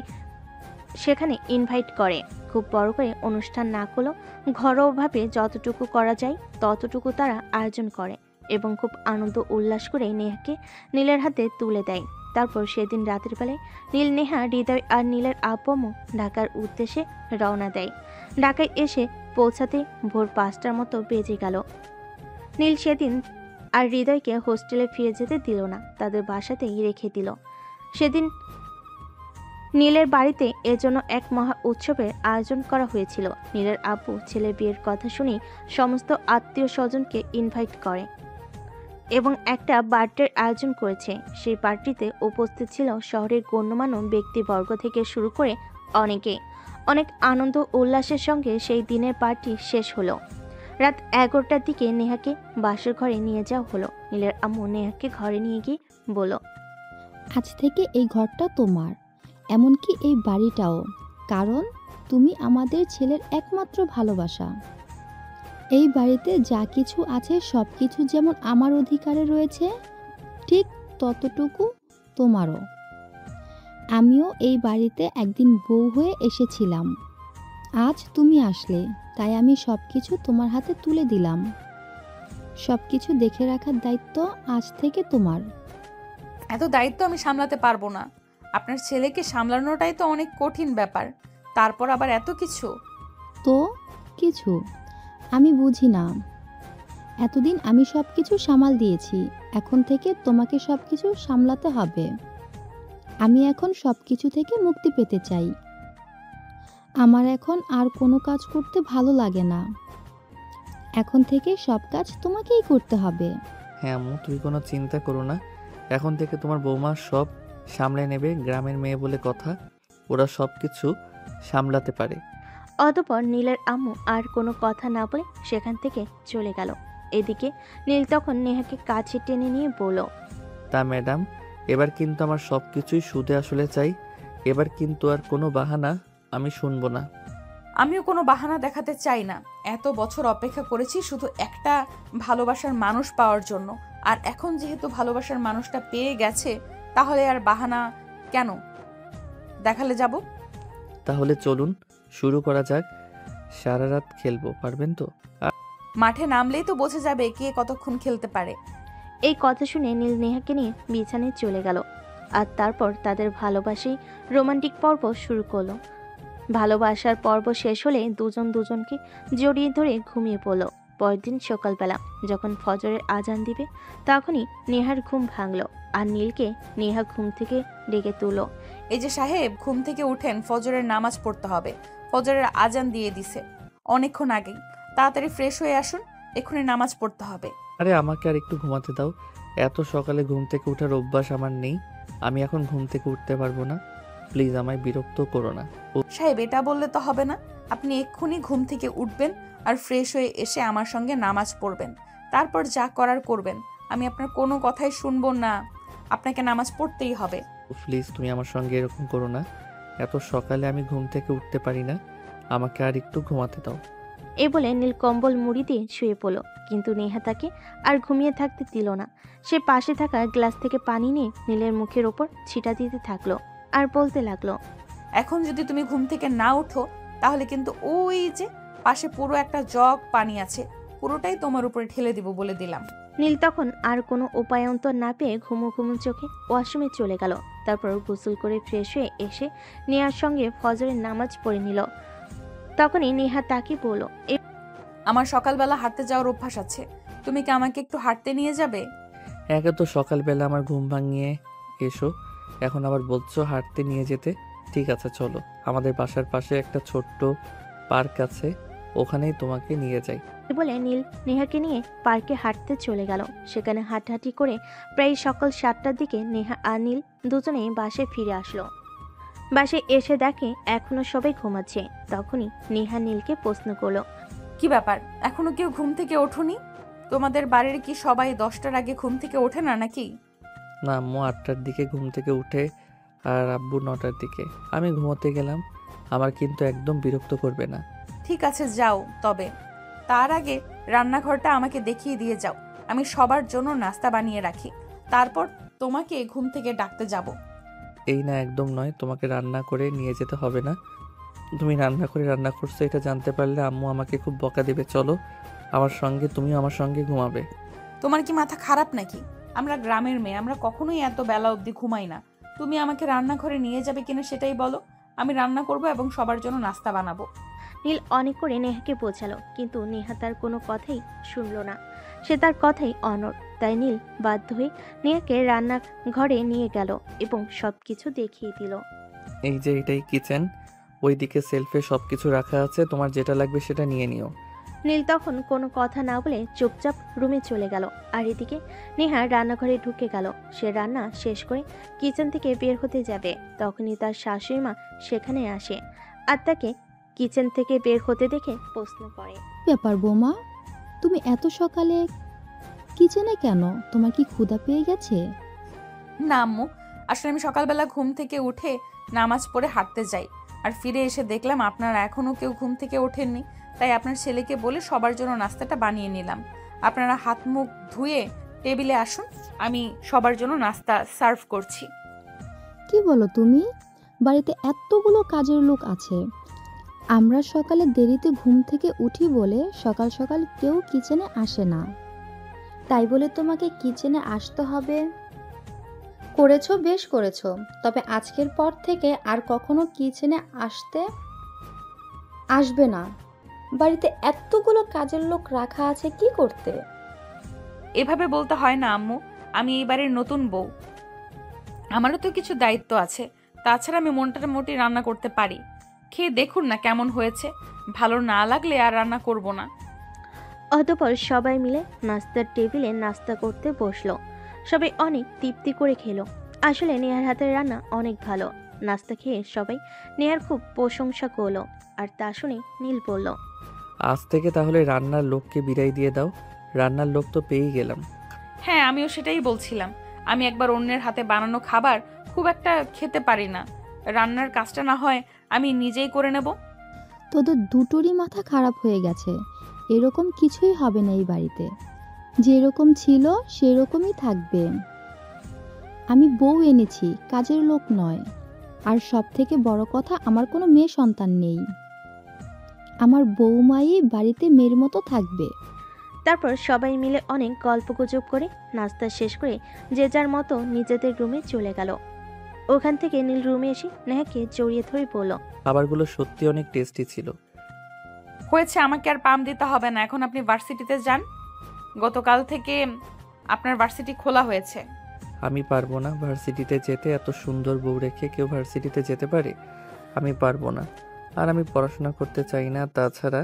সেখানে ইনভাইট করে। খুব বড় করে অনুষ্ঠান না করলেও ঘরোয়াভাবে যতটুকু করা যায় ততটুকু তারা আয়োজন করে এবং খুব আনন্দ উল্লাস করে নেহাকে নীলের হাতে তুলে দেয়। তারপর সেদিন রাতের বেলায় নীল, নেহা, হৃদয় আর নীলের আব্বু আম্মু ঢাকার উদ্দেশ্যে রওনা দেয়। ঢাকায় এসে পৌঁছাতে ভোর 5টার মতো বেজে গেল। নীল সেদিন আর হৃদয়কে হোস্টেলে ফিরে যেতে দিল না, তাদের বাসাতেই রেখে দিল। সেদিন নীলের বাড়িতে এজন্য এক মহা উৎসবের আয়োজন করা হয়েছিল। নীলের আব্বু ছেলের বিয়ের কথা শুনে সমস্ত আত্মীয় স্বজনকে ইনভাইট করে এবং একটা বার্থডের আয়োজন করেছে। সেই পার্টিতে উপস্থিত ছিল শহরের গণ্যমান্য ব্যক্তিবর্গ থেকে শুরু করে অনেকে। অনেক আনন্দ উল্লাসের সঙ্গে সেই দিনের পার্টি শেষ হলো। রাত 11টার দিকে নেহাকে বাসর ঘরে নিয়ে যাওয়া হলো। নীলের আম্মু নেহাকে ঘরে নিয়ে গিয়ে বলল, আজ থেকে এই ঘরটা তোমার, এমনকি এই বাড়িটাও, কারণ তুমি আমাদের ছেলের একমাত্র ভালোবাসা। এই বাড়িতে যা কিছু আছে সব কিছু যেমন আমার অধিকারে রয়েছে, ঠিক ততটুকু তোমারও। আমিও এই বাড়িতে একদিন বউ হয়ে এসেছিলাম, আজ তুমি আসলে, তাই আমি সব কিছু তোমার হাতে তুলে দিলাম। সব কিছু দেখে রাখার দায়িত্ব আজ থেকে তোমার। এত দায়িত্ব আমি সামলাতে পারবো না। আপনার ছেলেকে সামলানোটাই তো অনেক কঠিন ব্যাপার, তারপর আবার এত কিছু। তো কিছু আমি বুঝি না। এতদিন আমি সব কিছু সামাল দিয়েছি, এখন থেকে তোমাকে সব কিছু সামলাতে হবে। আমি এখন সব কিছু থেকে মুক্তি পেতে চাই। আমার এখন আর কোনো কাজ করতে ভালো লাগে না। এখন থেকে সব কাজ তোমাকেই করতে হবে। হ্যাঁ আম্মু, তুমি কোনো চিন্তা করো না। এখন থেকে তোমার বৌমা সব সামলে নেবে। গ্রামের মেয়ে বলে কথা, ওরা সব কিছু সামলাতে পারে। অতঃপর নীলের আম্মু আর কোনো কথা না বলে সেখান থেকে চলে গেল। এদিকে নীল তখন নেহাকে কাছে টেনে নিয়ে বলল, তা ম্যাডাম, এবার কিন্তু আমার সব কিছুই সুদে আসলে চাই। এবার কিন্তু আর কোনো বাহানা আমি শুনবো না। আমিও কোনো বাহানা দেখাতে চাই না। এত বছর অপেক্ষা করেছি শুধু একটা ভালোবাসার মানুষ পাওয়ার জন্য, আর এখন যেহেতু ভালোবাসার মানুষটা পেয়ে গেছে, তাহলে আর বাহানা কেন দেখালে যাব? তাহলে চলুন শুরু করা যাক। সারা রাত খেলবো, পারবেন তো? মাঠে নামলেই তো বোঝা যাবে কে কতক্ষণ খেলতে পারে। এই কথা শুনে নীল নেহাকে নিয়ে বিছানায় চলে গেল। আর তারপর তাদের ভালোবাসি রোমান্টিক পর্ব শুরু করলো। ভালোবাসার পর্ব শেষ হলে দুজন দুজনকে জড়িয়ে ধরে ঘুমিয়ে পড়ল। পরের দিন সকালবেলা যখন ফজরের আজান দিবে, তখনই নেহার ঘুম ভাঙল আর নীলকে নেহা ঘুম থেকে ডেকে তুলল। এই যে সাহেব, ঘুম থেকে উঠেন, ফজরের নামাজ পড়তে হবে। ফজরের আজান দিয়ে দিছে অনেকক্ষণ আগেই। তাড়াতাড়ি ফ্রেশ হয়ে আসুন, এক্ষুনি নামাজ পড়তে হবে। আরে আমাকে আর একটু ঘুমাতে দাও। এত সকালে ঘুম থেকে ওঠার অভ্যাস আমার নেই। আমি এখন ঘুম থেকে উঠতে পারবো না। প্লিজ আমায় বিরক্ত করো না। সাহেব, এটা বললে তো হবে না। আপনি এক্ষুনি ঘুম থেকে উঠবেন আর ফ্রেশ হয়ে এসে আমার সঙ্গে নামাজ পড়বেন। তারপর যা করার করবেন। আমি আপনার কোনো কথাই শুনবো না। আপনাকে নামাজ পড়তেই হবে। প্লিজ তুমি আমার সঙ্গে এরকম করো না। এত সকালে আমি ঘুম থেকে উঠতে পারি না। আমাকে আর একটু ঘুমাতে দাও। এ বলে নীল কম্বল মুড়ি দিয়ে শুয়ে পড়ল, কিন্তু নেহা তাকে আর ঘুমিয়ে থাকতে দিল না। সে পাশে থাকা গ্লাস থেকে পানি নিয়ে নীলের মুখের ওপর ছিটা দিতে থাকলো আর বলতে লাগলো, এখন যদি তুমি ঘুম থেকে না উঠো, তাহলে কিন্তু ওই যে পাশে পুরো একটা জগ পানি আছে, পুরোটাই তোমার উপরে ঢেলে দিব বলে দিলাম। নীল তখন আর কোনো উপায়ন্তর না পেয়ে ঘুমো ঘুমো চোখে ওয়াশরুমে চলে গেল। তারপর গোসল করে ফ্রেশ হয়ে এসে নেহার সঙ্গে ফজরের নামাজ পড়ে নিল। তখনই নেহা তাকে বলল, আমার সকালবেলা হাঁটতে যাওয়ার অভ্যাস আছে, তুমি কি আমাকে একটু হাঁটতে নিয়ে যাবে? একে তো সকালবেলা আমার ঘুম ভাঙিয়ে এসো, এখন আবার বলছো হাঁটতে নিয়ে যেতে। ঠিক আছে চলো, আমাদের বাসার পাশে একটা ছোট্ট পার্ক আছে, ওখানেই তোমাকে নিয়ে যাই। বলে নীল নেহাকে নিয়ে পার্কে হাঁটতে চলে গেল। সেখানে হাঁটাহাঁটি করে প্রায় সকাল 7টার দিকে নেহা আর নীল দুজনেই বাসায় ফিরে আসলো। বাসায় এসে দেখে এখনো সবাই ঘুমাচ্ছে। তখনই নেহা নীলকে প্রশ্ন করলো, কি ব্যাপার, এখনো কেউ ঘুম থেকে ওঠোনি? তোমাদের বাড়ির কি সবাই 10টার আগে ঘুম থেকে ওঠে না নাকি? না, আম্মু 8টার দিকে ঘুম থেকে উঠে আর আব্বু 9টার দিকে। আমি ঘুমোতে গেলাম, আমার কিন্তু একদম বিরক্ত করবে না। ঠিক আছে যাও, তবে তার আগে রান্নাঘরটা আমাকে দেখিয়ে দিয়ে যাও। আমি সবার জন্য নাস্তা বানিয়ে রাখি, তারপর তোমাকে ঘুম থেকে ডাকতে যাব। এই না, একদম নয়, তোমাকে রান্না করে নিয়ে যেতে হবে না। তুমি রান্না করছো এটা জানতে পারলে আম্মু আমাকে খুব বকা দেবে। চলো আমার সঙ্গে, তুমিও আমার সঙ্গে ঘুমাবে। তোমার কি মাথা খারাপ নাকি? আমরা গ্রামের মেয়ে, আমরা কখনোই এত বেলা অবধি ঘুমাই না। তুমি আমাকে রান্নাঘরে নিয়ে যাবে কিনা সেটাই বলো। আমি রান্না করব এবং সবার জন্য নাস্তা বানাবো। নীল অনেক করে নেহাকে বোঝালো, কিন্তু নেহা তার কোনো কথাই শুনল না। সে তার কথাই অনড়। তাই নীল বাধ্য হয়ে নেহাকে রান্নার ঘরে নিয়ে গেল এবং সবকিছু দেখিয়ে দিল। এই যে এটাই কিচেন, ওইদিকে সেলফে সব কিছু রাখা আছে, তোমার যেটা লাগবে সেটা নিয়ে নিও। নীল তখন কোনো কথা না বলে চুপচাপ রুমে চলে গেল। আর এদিকে নেহা রান্নাঘরে ঢুকে গেল। সে রান্না শেষ করে কিচেন থেকে বের হতে যাবে, তখনই তার শাশুড়ি মা সেখানে আসে আর তাকে কিচেন থেকে বের হতে দেখে প্রশ্ন করে, ব্যাপার বৌমা, তুমি এত সকালে কিচেনে কেন? তোমার কি ক্ষুধা পেয়ে গেছে? না আম্মু, আসলে আমি সকালবেলা ঘুম থেকে উঠে নামাজ পড়ে হাঁটতে যাই, আর ফিরে এসে দেখলাম আপনারা এখনও কেউ ঘুম থেকে ওঠেননি, তাই আপনার ছেলেকে বলে সবার জন্য নাস্তাটা বানিয়ে নিলাম। আপনারা হাত মুখ ধুয়ে টেবিলে আসুন, আমি সবার জন্য নাস্তা সার্ভ করছি। কি বলো তুমি? বাড়িতে এতগুলো কাজের লোক আছে, আমরা সকালে দেরিতে ঘুম থেকে উঠি বলে সকাল সকাল কেউ কিচেনে আসে না, তাই বলে তোমাকে কিচেনে আসতে হবে? করেছো, বেশ করেছো, তবে আজকের পর থেকে আর কখনো কিচেনে আসবে না। বাড়িতে এতগুলো কাজের লোক রাখা আছে কি করতে? এভাবে বলতে হয় না আম্মু, আমি এই বাড়ির নতুন বউ, আমারও তো কিছু দায়িত্ব আছে। তাছাড়া আমি মোটামুটি রান্না করতে পারি, খেয়ে দেখুন না কেমন হয়েছে, ভালো না লাগলে আর রান্না করব না। অতঃপর সবাই মিলে নাস্তার টেবিলে নাস্তা করতে বসলো। সবাই অনেক তৃপ্তি করে খেলো। আসলে নেহার হাতের রান্না অনেক ভালো। নাস্তা খেয়ে সবাই নেহার খুব প্রশংসা করলো। আর তা শুনে নীল বলল, আজ থেকে তাহলে রান্নার লোককে বিদায় দিয়ে দাও, রান্নার লোক তো পেয়েই গেলাম। হ্যাঁ, আমিও সেটাই বলছিলাম। আমি একবার অন্যের হাতে বানানো খাবার খুব একটা খেতে পারি না, রান্নার কাজটা না হয় আমি নিজেই করে নেব। তোদের দুটোরই মাথা খারাপ হয়ে গেছে, এরকম কিছুই হবে না এই বাড়িতে, যেরকম ছিল সেরকমই থাকবে। আমি বউ এনেছি, কাজের লোক নয়। আর সব থেকে বড় কথা, আমার কোনো মেয়ে সন্তান নেই, আমার বৌমাই বাড়িতে মেয়ের মতো থাকবে। তারপর সবাই মিলে অনেক গল্পগুজব করে নাস্তা শেষ করে যে যার মতো নিজেদের রুমে চলে গেল। ওখান থেকে নীল রুমে এসে নেহাকে জড়িয়ে ধরে বলল, খাবারগুলো সত্যি অনেক টেস্টি ছিল। হয়েছে, আমাকে আর পাম দিতে হবে না, এখন আপনি ভার্সিটিতে যান। গতকাল থেকে আপনার ভার্সিটি খোলা হয়েছে। আমি পারবো না ভার্সিটিতে যেতে, এত সুন্দর বউ রেখে কেউ ভার্সিটিতে যেতে পারে? আমি পারবো না, আর আমি পড়াশোনা করতে চাই না। তাছাড়া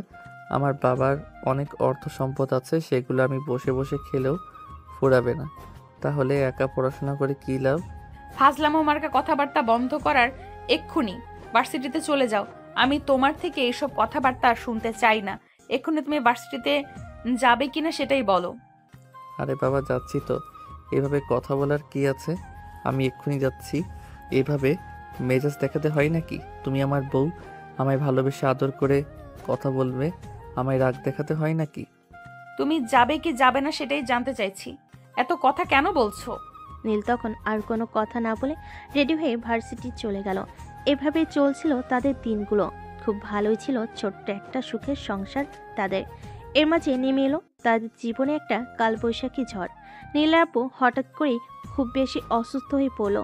আমার বাবার অনেক অর্থ সম্পদ আছে, সেগুলো আমি বসে বসে খেলেও ফুরাবে না। তাহলে একা পড়াশোনা করে কী লাভ? ফাজলামো মার্কা কথাবার্তা বন্ধ করার এক্ষুনি ভার্সিটিতে চলে যাও। আমি তোমার থেকে এইসব কথাবার্তা আর শুনতে চাই না। এক্ষুনি তুমি ভার্সিটিতে যাবে কিনা সেটাই বলো। আরে বাবা, যাচ্ছি তো, এভাবে কথা বলার কি আছে? আমি এক্ষুনি যাচ্ছি। এভাবে মেজাজ দেখাতে হয় নাকি? তুমি আমার বউ, আমায় ভালোবেসে আদর করে কথা বলবে, আমায় রাগ দেখাতে হয় নাকি? তুমি যাবে কি যাবে না সেটাই জানতে চাইছি, এত কথা কেন বলছো? নীল তখন আর কোনো কথা না বলে রেডি হয়ে ভার্সিটি চলে গেল। এভাবে চলছিল তাদের দিনগুলো। খুব ভালোই ছিল ছোট্ট একটা সুখের সংসার তাদের। এর মাঝে নেমে এলো তাদের জীবনে একটা কালবৈশাখী ঝড়। নীলা আপু হঠাৎ করেই খুব বেশি অসুস্থ হয়ে পড়ল।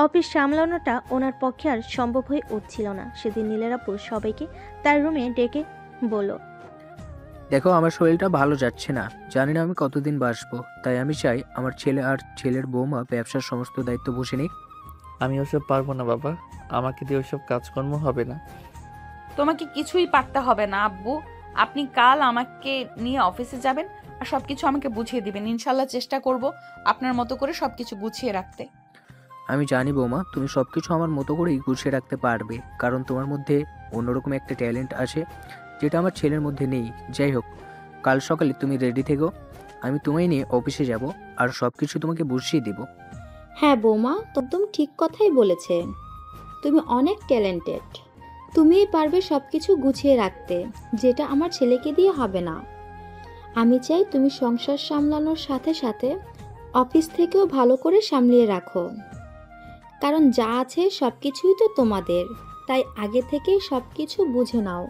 অফিস সামলানোটা ওনার পক্ষে আর সম্ভব হয়ে উঠছিল না। সেদিন নীলের আপু সবাইকে তার রুমে ডেকে বলল, দেখো, আমার শরীরটা ভালো যাচ্ছে না, জানি না আমি কতদিন বাঁচবো, তাই আমি চাই আমার ছেলে আর ছেলের বৌমা ব্যবসার সমস্ত দায়িত্ব বসে নিক। আমি ওসব পারবো না বাবা, আমাকে দিয়ে ওসব কাজকর্ম হবে না। তোমাকে কিছুই পারতে হবে না আব্বু, আপনি কাল আমাকে নিয়ে অফিসে যাবেন আর সবকিছু আমাকে বুঝিয়ে দিবেন। ইনশাল্লাহ চেষ্টা করব আপনার মতো করে সবকিছু গুছিয়ে রাখতে। আমি জানি বৌমা, তুমি সবকিছু আমার মতো করেই গুছিয়ে রাখতে পারবে, কারণ তোমার মধ্যে অন্যরকম একটা ট্যালেন্ট আছে যেটা আমার ছেলের মধ্যে নেই। যাই হোক, কাল সকালে তুমি রেডি থেকো, আমি তোমায় নিয়ে অফিসে যাব আর সবকিছু তোমাকে বুঝিয়ে দেব। হ্যাঁ বৌমা, একদম ঠিক কথাই বলেছে, তুমি অনেক ট্যালেন্টেড, তুমিই পারবে সব কিছু গুছিয়ে রাখতে, যেটা আমার ছেলেকে দিয়ে হবে না। আমি চাই তুমি সংসার সামলানোর সাথে সাথে অফিস থেকেও ভালো করে সামলিয়ে রাখো, কারণ যা আছে সব কিছুই তো তোমাদের, তাই আগে থেকেই সব কিছু বুঝে নাও।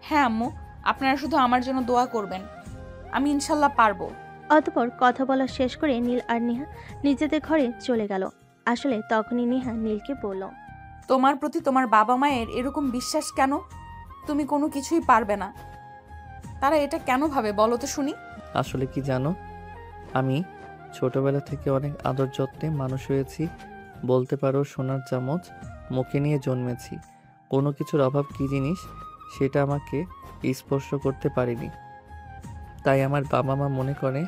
হ্যাঁ আম্মু, আপনারা শুধু আমার জন্য দোয়া করবেন, আমি ইনশাল্লাহ পারবো। অতঃপর কথা বলা শেষ করে নীল আর নেহা নিজেদের ঘরে চলে গেল। আসলে তখনই নেহা নীলকে বলল, তোমার প্রতি তোমার বাবা মায়ের এরকম বিশ্বাস কেন? তুমি কোনো কিছুই পারবে না, তারা এটা কেন ভাবে বলো তো শুনি? আসলে কি জানো, আমি ছোটবেলা থেকে অনেক আদর যত্নে মানুষ হয়েছি, বলতে পারো সোনার চামচ মুখে নিয়ে জন্মেছি। কোনো কিছুর অভাব কী জিনিস সেটা আমাকে স্পর্শ করতে পারিনি। তাই আমার বাবা মা মনে করে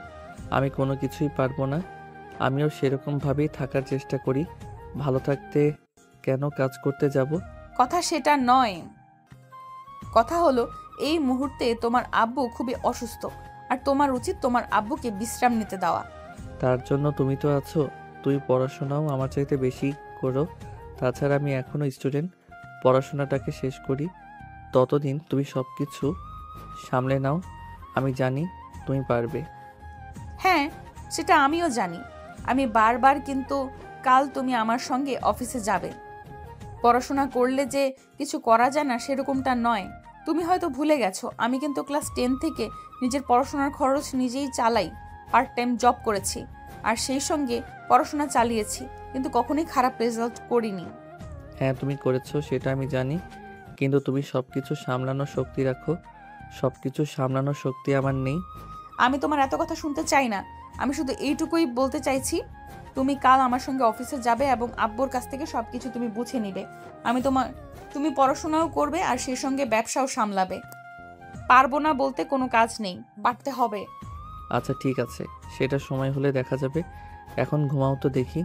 আমি কোনো কিছুই পারবো না। আমিও সেরকমভাবেই থাকার চেষ্টা করি। ভালো থাকতে কেন কাজ করতে যাব? কথা সেটা নয়, কথা হলো এই মুহূর্তে তোমার আব্বু খুবই অসুস্থ, আর তোমার উচিত তোমার আব্বুকে বিশ্রাম নিতে দেওয়া। তার জন্য তুমি তো আছো। তুই পড়াশোনাও আমার চাইতে বেশি করো। তাছাড়া আমি এখনও স্টুডেন্ট। পড়াশোনাটাকে শেষ করি, ততদিন তুমি সব কিছু সামলে নাও। আমি জানি তুমি পারবে। হ্যাঁ, সেটা আমিও জানি। আমি বারবার, কিন্তু কাল তুমি আমার সঙ্গে অফিসে যাবে। পড়াশোনা করলে যে কিছু করা যায় না সেরকমটা নয়। তুমি হয়তো ভুলে গেছো, আমি কিন্তু ক্লাস 10 থেকে নিজের পড়াশোনার খরচ নিজেই চালাই। পার্ট টাইম জব করেছি, আর সেই সঙ্গে পড়াশোনা চালিয়েছি, কিন্তু কখনোই খারাপ রেজাল্ট করিনি। হ্যাঁ, তুমি করেছো সেটা আমি জানি, কিন্তু তুমি সব কিছু সামলানোর শক্তি রাখো। সব কিছু সামলানোর শক্তি আমার নেই। আমি তোমার এত কথা শুনতে চাই না। আমি শুধু এইটুকুই বলতে চাইছি, তুমি কাল আমার সঙ্গে অফিসে যাবে এবং আব্বুর কাছ থেকে সবকিছু তুমি বুঝে নিবে। তুমি পড়াশোনাও করবে আর সেই সঙ্গে ব্যবসাও সামলাবে। পারবো না বলতে কোনো কাজ নেই, পারতে হবে। আচ্ছা ঠিক আছে, সেটা সময় হলে দেখা যাবে। এখন ঘুমাও তো দেখি।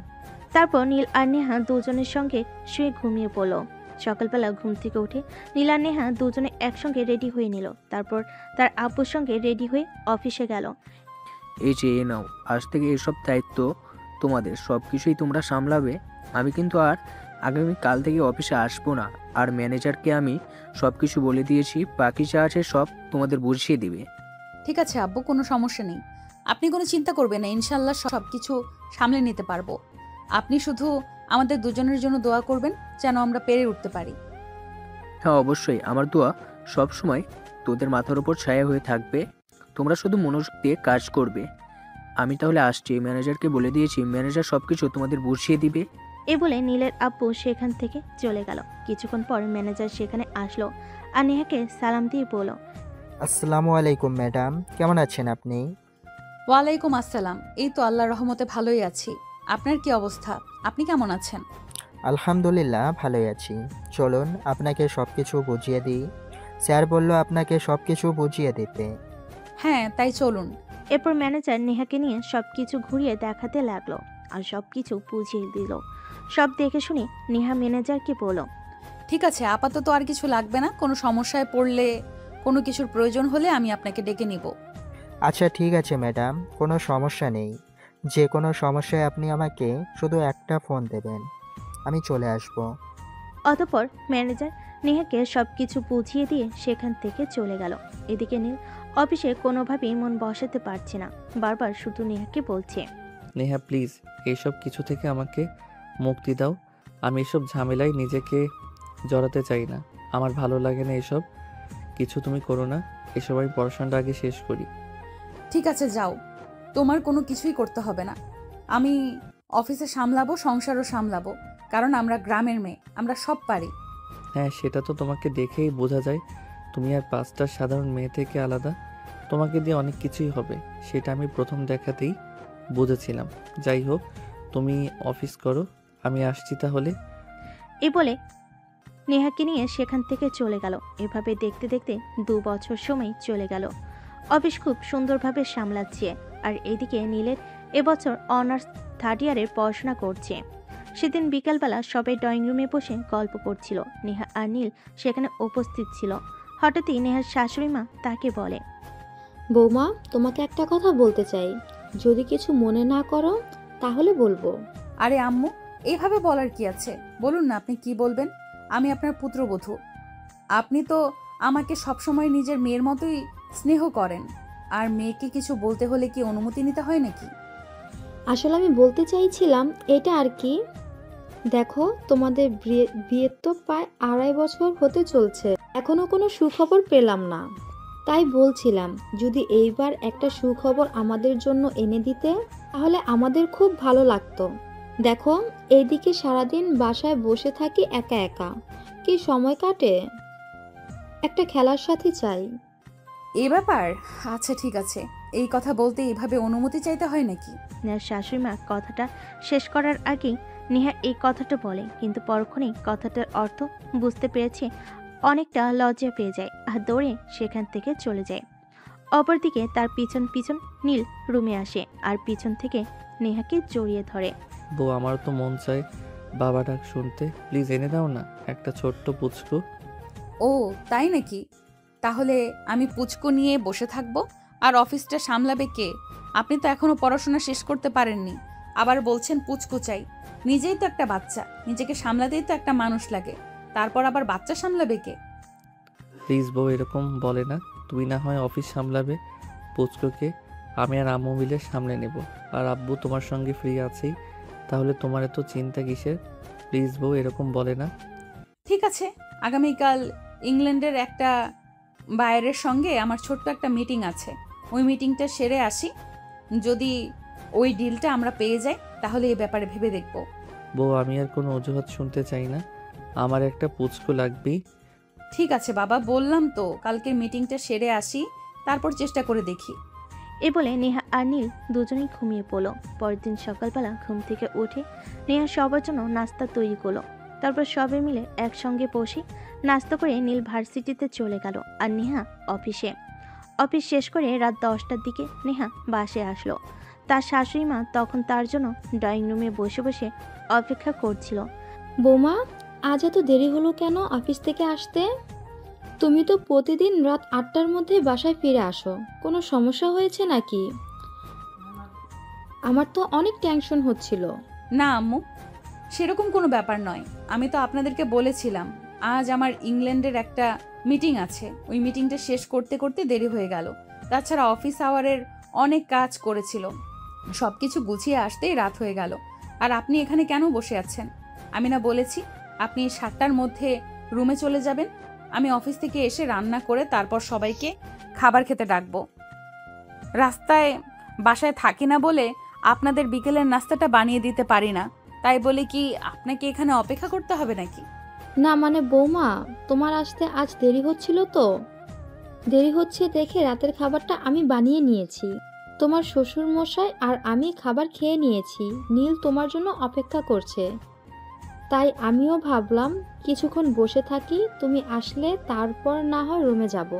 তারপর নীল আর নেহা দুজনের সঙ্গে শুয়ে ঘুমিয়ে পড়ল। সকালবেলা ঘুম থেকে উঠে নীল আর নেহা দুজনে একসঙ্গে রেডি হয়ে নিল। তারপর তার আব্বুর সঙ্গে রেডি হয়ে অফিসে গেল। এই যে এ নাও, আজ থেকে এসব দায়িত্ব তোমাদের, সব কিছুই তোমরা সামলাবে। আমি কিন্তু আর আগামী কাল থেকে অফিসে আসবো না। আর ম্যানেজারকে আমি সব কিছু বলে দিয়েছি, বাকি যা আছে সব তোমাদের বুঝিয়ে দিবে। ঠিক আছে আব্বু, কোনো সমস্যা নেই। আপনি কোনো চিন্তা করবেন না, ইনশাল্লাহ সব কিছু সামলে নিতে পারবো। আপনি শুধু আমাদের দুজনের জন্য দোয়া করবেন যেন আমরা পেরে উঠতে পারি। হ্যাঁ অবশ্যই, আমার দোয়া সব সময় তোদের মাথার উপর ছায়া হয়ে থাকবে। তোমরা শুধু মনোযোগ দিয়ে কাজ করবে। আমি তাহলে আসছি, ম্যানেজারকে বলে দিয়েছি, ম্যানেজার সব কিছু তোমাদের বুঝিয়ে দিবে। এ বলে নীলের আব্বু সেখান থেকে চলে গেল। কিছুক্ষণ পর ম্যানেজার সেখানে আসলো আর নেহাকে সালাম দিয়ে বলল, আসসালামু আলাইকুম ম্যাডাম, কেমন আছেন আপনি? ওয়ালাইকুম আসসালাম। এই তো আল্লাহর রহমতে ভালোই আছি। আপনার কি অবস্থা? আপনি কেমন আছেন? আলহামদুলিল্লাহ ভালোই আছি। চলুন আপনাকে সব কিছু বুঝিয়ে দিই। স্যার বলল আপনাকে সব কিছু বুঝিয়ে দিতে। হ্যাঁ, তাই চলুন। এরপর ম্যানেজার নেহাকে নিয়ে সবকিছু ঘুরিয়ে দেখাতে লাগলো আর সবকিছু বুঝিয়ে দিল। সব দেখে শুনে নেহা ম্যানেজারকে বলল, ঠিক আছে, আপাতত আর কিছু লাগবে না। কোনো সমস্যায় পড়লে, কোনো কিছুর প্রয়োজন হলে আমি আপনাকে ডেকে নিব। আচ্ছা ঠিক আছে ম্যাডাম, কোনো সমস্যা নেই। যে কোনো সমস্যায় আপনি আমাকে শুধু একটা ফোন দেবেন, আমি চলে আসব। অতঃপর ম্যানেজার নেহাকে সবকিছু বুঝিয়ে দিয়ে সেখান থেকে চলে গেল। এদিকে নীল অফিসে কোনোভাবেই মন বসাতে পারছে না, বারবার শুধু নেহাকে বলছে, নেহা প্লিজ এইসব কিছু থেকে আমাকে মুক্তি দাও। আমি এসব ঝামেলায় নিজেকে জড়াতে চাই না। আমার ভালো লাগে না এসব কিছু, তুমি করো না। এসব আমি পড়াশোনাটা আগে শেষ করি। ঠিক আছে যাও, তোমার কোনো কিছুই করতে হবে না। আমি অফিসে সামলাবো, সংসারও সামলাবো, কারণ আমরা গ্রামের মেয়ে, আমরা সব পারি। হ্যাঁ, সেটা তো তোমাকে দেখেই বোঝা যায়। তুমি আর 5টা সাধারণ মেয়ে থেকে আলাদা। তোমাকে দিয়ে অনেক কিছুই হবে, সেটা আমি প্রথম দেখাতেই বুঝেছিলাম। যাই হোক, তুমি অফিস করো, আমি আসছি তাহলে। এ বলে নেহাকে নিয়ে সেখান থেকে চলে গেল। এভাবে দেখতে দেখতে 2 বছর সময় চলে গেল। অফিস খুব সুন্দরভাবে সামলাচ্ছে। আর এদিকে নীলের এবছর অনার্স 3rd ইয়ারের পড়াশোনা করছে। সেদিন বিকালবেলা সবাই ড্রয়িং রুমে বসে গল্প করছিল। নেহা আর নীল সেখানে উপস্থিত ছিল। হঠাৎই নেহার শাশুড়ি মা তাকে বলে, বৌমা, তোমাকে একটা কথা বলতে চাই, যদি কিছু মনে না করো তাহলে বলবো। আরে আম্মু, এইভাবে বলার কি আছে? বলুন না আপনি কি বলবেন। আমি আপনার পুত্রবধূ। আপনি তো আমাকে সবসময় নিজের মেয়ের মতোই স্নেহ করেন। আর মেয়েকে কিছু বলতে হলে কি অনুমতি নিতে হয় নাকি? আসলে আমি বলতে চাইছিলাম এটা আর কি, দেখো তোমাদের বিয়ের তো প্রায় 2.5 বছর হতে চলছে, এখনো কোনো সুখবর পেলাম না। তাই বলছিলাম যদি এইবার একটা সুখবর আমাদের জন্য এনে দিতে তাহলে আমাদের খুব ভালো লাগতো। দেখো এইদিকে সারাদিন বাসায় বসে থাকি একা একা, কি সময় কাটে। একটা খেলার সাথী চাই। এ ব্যাপার? আচ্ছা ঠিক আছে। এই কথা বলতে এইভাবে অনুমতি চাইতে হয় নাকি? নেহার শাশুড়িমা কথাটা শেষ করার আগেই নেহা এই কথাটা বলে, কিন্তু পরক্ষণেই কথাটার অর্থ বুঝতে পেরেছে। অনেকটা লজ্জা পেয়ে যায় আর দৌড়ে সেখান থেকে চলে যায়। অপরদিকে তার পিছন পিছন নীল রুমে আসে আর পিছন থেকে নেহাকে জড়িয়ে ধরে। বউ, আমার তো মন চায় বাবা ডাক শুনতে, প্লিজ এনে দাও না একটা ছোট্ট পুচকু। ও তাই নাকি? তাহলে আমি পুচকু নিয়ে বসে থাকবো আর অফিসটা সামলাবে কে? আপনি তো এখনো পড়াশোনা শেষ করতে পারেননি, আবার বলছেন পুচকু চাই। নিজেই তো একটা বাচ্চা, নিজেকে সামলাতেই তো একটা মানুষ লাগে, তারপর আবার বাচ্চা সামলাবে কে? প্লিজ বউ, এরকম বলে না। তুমি না হয় অফিস সামলাবে, পুচকুকে আমি আর আম্মু মিলে সামলে নেব। আর আব্বু তোমার সঙ্গে ফ্রি আছেই, তাহলে তোমার এত চিন্তা কিসের? প্লিজ বউ, এরকম বলে না। ঠিক আছে, আগামীকাল ইংল্যান্ডের একটা বায়ারের সঙ্গে আমার ছোট্ট একটা মিটিং আছে, ওই মিটিংটা সেরে আসি। যদি ওই ডিলটা আমরা পেয়ে যাই তাহলে এই ব্যাপারে ভেবে দেখব। বউ, আমি আর কোনো অজুহাত শুনতে চাই না, আমার একটা পুচকু লাগবেই। ঠিক আছে বাবা, বললাম তো কালকের মিটিংটা সেরে আসি, তারপর চেষ্টা করে দেখি। এ বলে নেহা আর নীল দুজনেই ঘুমিয়ে পড়ল। পরের দিন সকালবেলা ঘুম থেকে উঠে নেহা সবার জন্য নাস্তা তৈরি করলো। তারপর সবে মিলে একসঙ্গে বসে নাস্তা করে নীল ভার্সিটিতে চলে গেল আর নেহা অফিসে। অফিস শেষ করে রাত 10টার দিকে নেহা বাসে আসলো। তার শাশুড়ি মা তখন তার জন্য ড্রয়িং রুমে বসে বসে অপেক্ষা করছিল। বৌমা, আজ এত দেরি হলো কেন অফিস থেকে আসতে? তুমি তো প্রতিদিন রাত 8টার মধ্যে বাসায় ফিরে আসো, কোনো সমস্যা হয়েছে নাকি? আমার তো অনেক টেনশন হচ্ছিল। না আম্মু, সেরকম কোনো ব্যাপার নয়। আমি তো আপনাদেরকে বলেছিলাম আজ আমার ইংল্যান্ডের একটা মিটিং আছে, ওই মিটিংটা শেষ করতে করতে দেরি হয়ে গেল। তাছাড়া অফিস আওয়ারের অনেক কাজ করেছিল, সব কিছু গুছিয়ে আসতেই রাত হয়ে গেল। আর আপনি এখানে কেন বসে আছেন? আমি না বলেছি আপনি 7টার মধ্যে রুমে চলে যাবেন? আমি অফিস থেকে এসে রান্না করে তারপর সবাইকে খাবার খেতে ডাকবো। রাস্তায় বাসায় থাকি না বলে আপনাদের বিকেলের নাস্তাটা বানিয়ে দিতে পারি না, তাই বলে কি আপনাকে এখানে অপেক্ষা করতে হবে নাকি? না মানে বৌমা, তোমার আসতে আজ দেরি হচ্ছিল তো, দেরি হচ্ছে দেখে রাতের খাবারটা আমি বানিয়ে নিয়েছি। তোমার শ্বশুর মশাই আর আমি খাবার খেয়ে নিয়েছি, নীল তোমার জন্য অপেক্ষা করছে। তাই আমিও ভাবলাম কিছুক্ষণ বসে থাকি, তুমি আসলে তারপর না হয় রুমে যাব।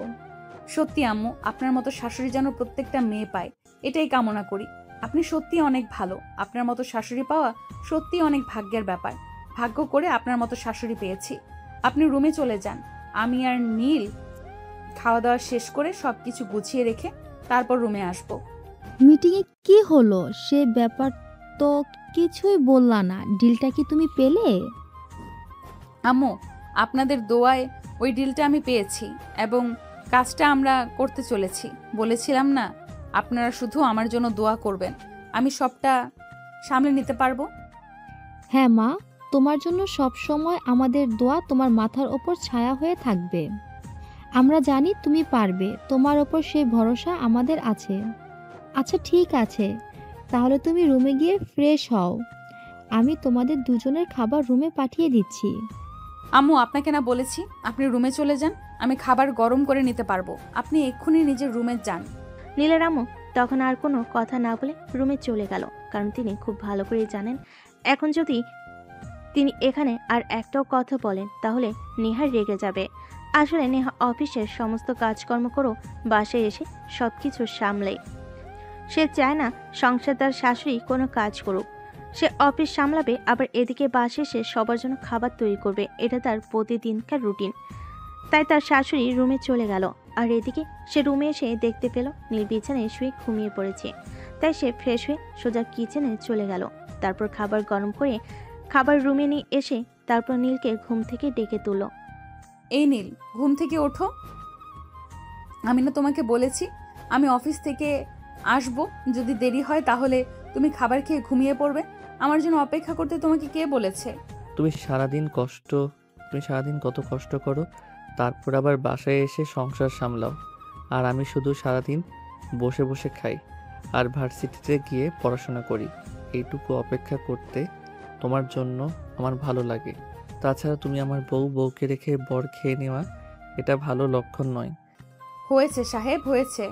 সত্যি আম্মু, আপনার মতো শাশুড়ি যেন প্রত্যেকটা মেয়ে পায়, এটাই কামনা করি। আপনি সত্যি অনেক ভালো, আপনার মতো শাশুড়ি পাওয়া সত্যি অনেক ভাগ্যের ব্যাপার। ভাগ্য করে আপনার মতো শাশুড়ি পেয়েছি। আপনি রুমে চলে যান, আমি আর নীল খাওয়া দাওয়া শেষ করে সব কিছু গুছিয়ে রেখে তারপর রুমে আসবো। মিটিংয়ে কি হলো সে ব্যাপার তো কিছুই বললা না, ডিলটা কি তুমি পেলে? আম্মু, আপনাদের দোয়ায় ওই ডিলটা আমি পেয়েছি এবং কাজটা আমরা করতে চলেছি। বলেছিলাম না আপনারা শুধু আমার জন্য দোয়া করবেন, আমি সবটা সামলে নিতে পারবো। হ্যাঁ মা, তোমার জন্য সব সময় আমাদের দোয়া তোমার মাথার ওপর ছায়া হয়ে থাকবে। আমরা জানি তুমি পারবে, তোমার ওপর সেই ভরসা আমাদের আছে। আচ্ছা ঠিক আছে, তাহলে তুমি রুমে গিয়ে ফ্রেশ হও, আমি তোমাদের দুজনের খাবার রুমে পাঠিয়ে দিচ্ছি। আম্মু, আপনাকে না বলেছি আপনি রুমে চলে যান, আমি খাবার গরম করে নিতে পারবো। আপনি এক্ষুনি নিজের রুমে যান। নীলের আম্মু তখন আর কোনো কথা না বলে রুমে চলে গেল, কারণ তিনি খুব ভালো করেই জানেন এখন যদি তিনি এখানে আর একটাও কথা বলেন তাহলে নেহা রেগে যাবে। আসলে নেহা অফিসের সমস্ত কাজকর্ম করেও বাসায় এসে সব কিছু সামলে। সে চায় না সংসারদার শাশুড়ি কোনো কাজ করুক। সে অফিস সামলাবে, আবার এদিকে বাসায় এসে সবার জন্য খাবার তৈরি করবে। এটা তার প্রতিদিনকার রুটিন। তাই তার শাশুড়ি রুমে চলে গেল, আর এদিকে সে রুমে এসে দেখতে পেল নীল বিছানায় শুয়ে ঘুমিয়ে পড়েছে। তাই সে ফ্রেশ হয়ে সোজা কিচেনে চলে গেল। তারপর খাবার গরম করে খাবার রুমে নিয়ে এসে তারপর নীলকে ঘুম থেকে ডেকে তুলল। এই নীল, ঘুম থেকে ওঠো। আমি না তোমাকে বলেছি আমি অফিস থেকে আসবো, যদি দেরি হয় তাহলে তুমি খাবার খেয়ে ঘুমিয়ে পড়বে। আমার জন্য অপেক্ষা করতে তোমাকে কে বলেছে? তুমি সারাদিন কত কষ্ট করো, তারপর আবার বাসায় এসে সংসার সামলাও, আর আমি শুধু সারাদিন বসে বসে খাই আর ভার্সিটিতে গিয়ে পড়াশোনা করি। এইটুকু অপেক্ষা করতে তোমার জন্য আমার ভালো লাগে। তাছাড়া তুমি আমার বউকে রেখে বর খেয়ে নেওয়া, এটা ভালো লক্ষণ নয়। হয়েছে সাহেব, হয়েছে।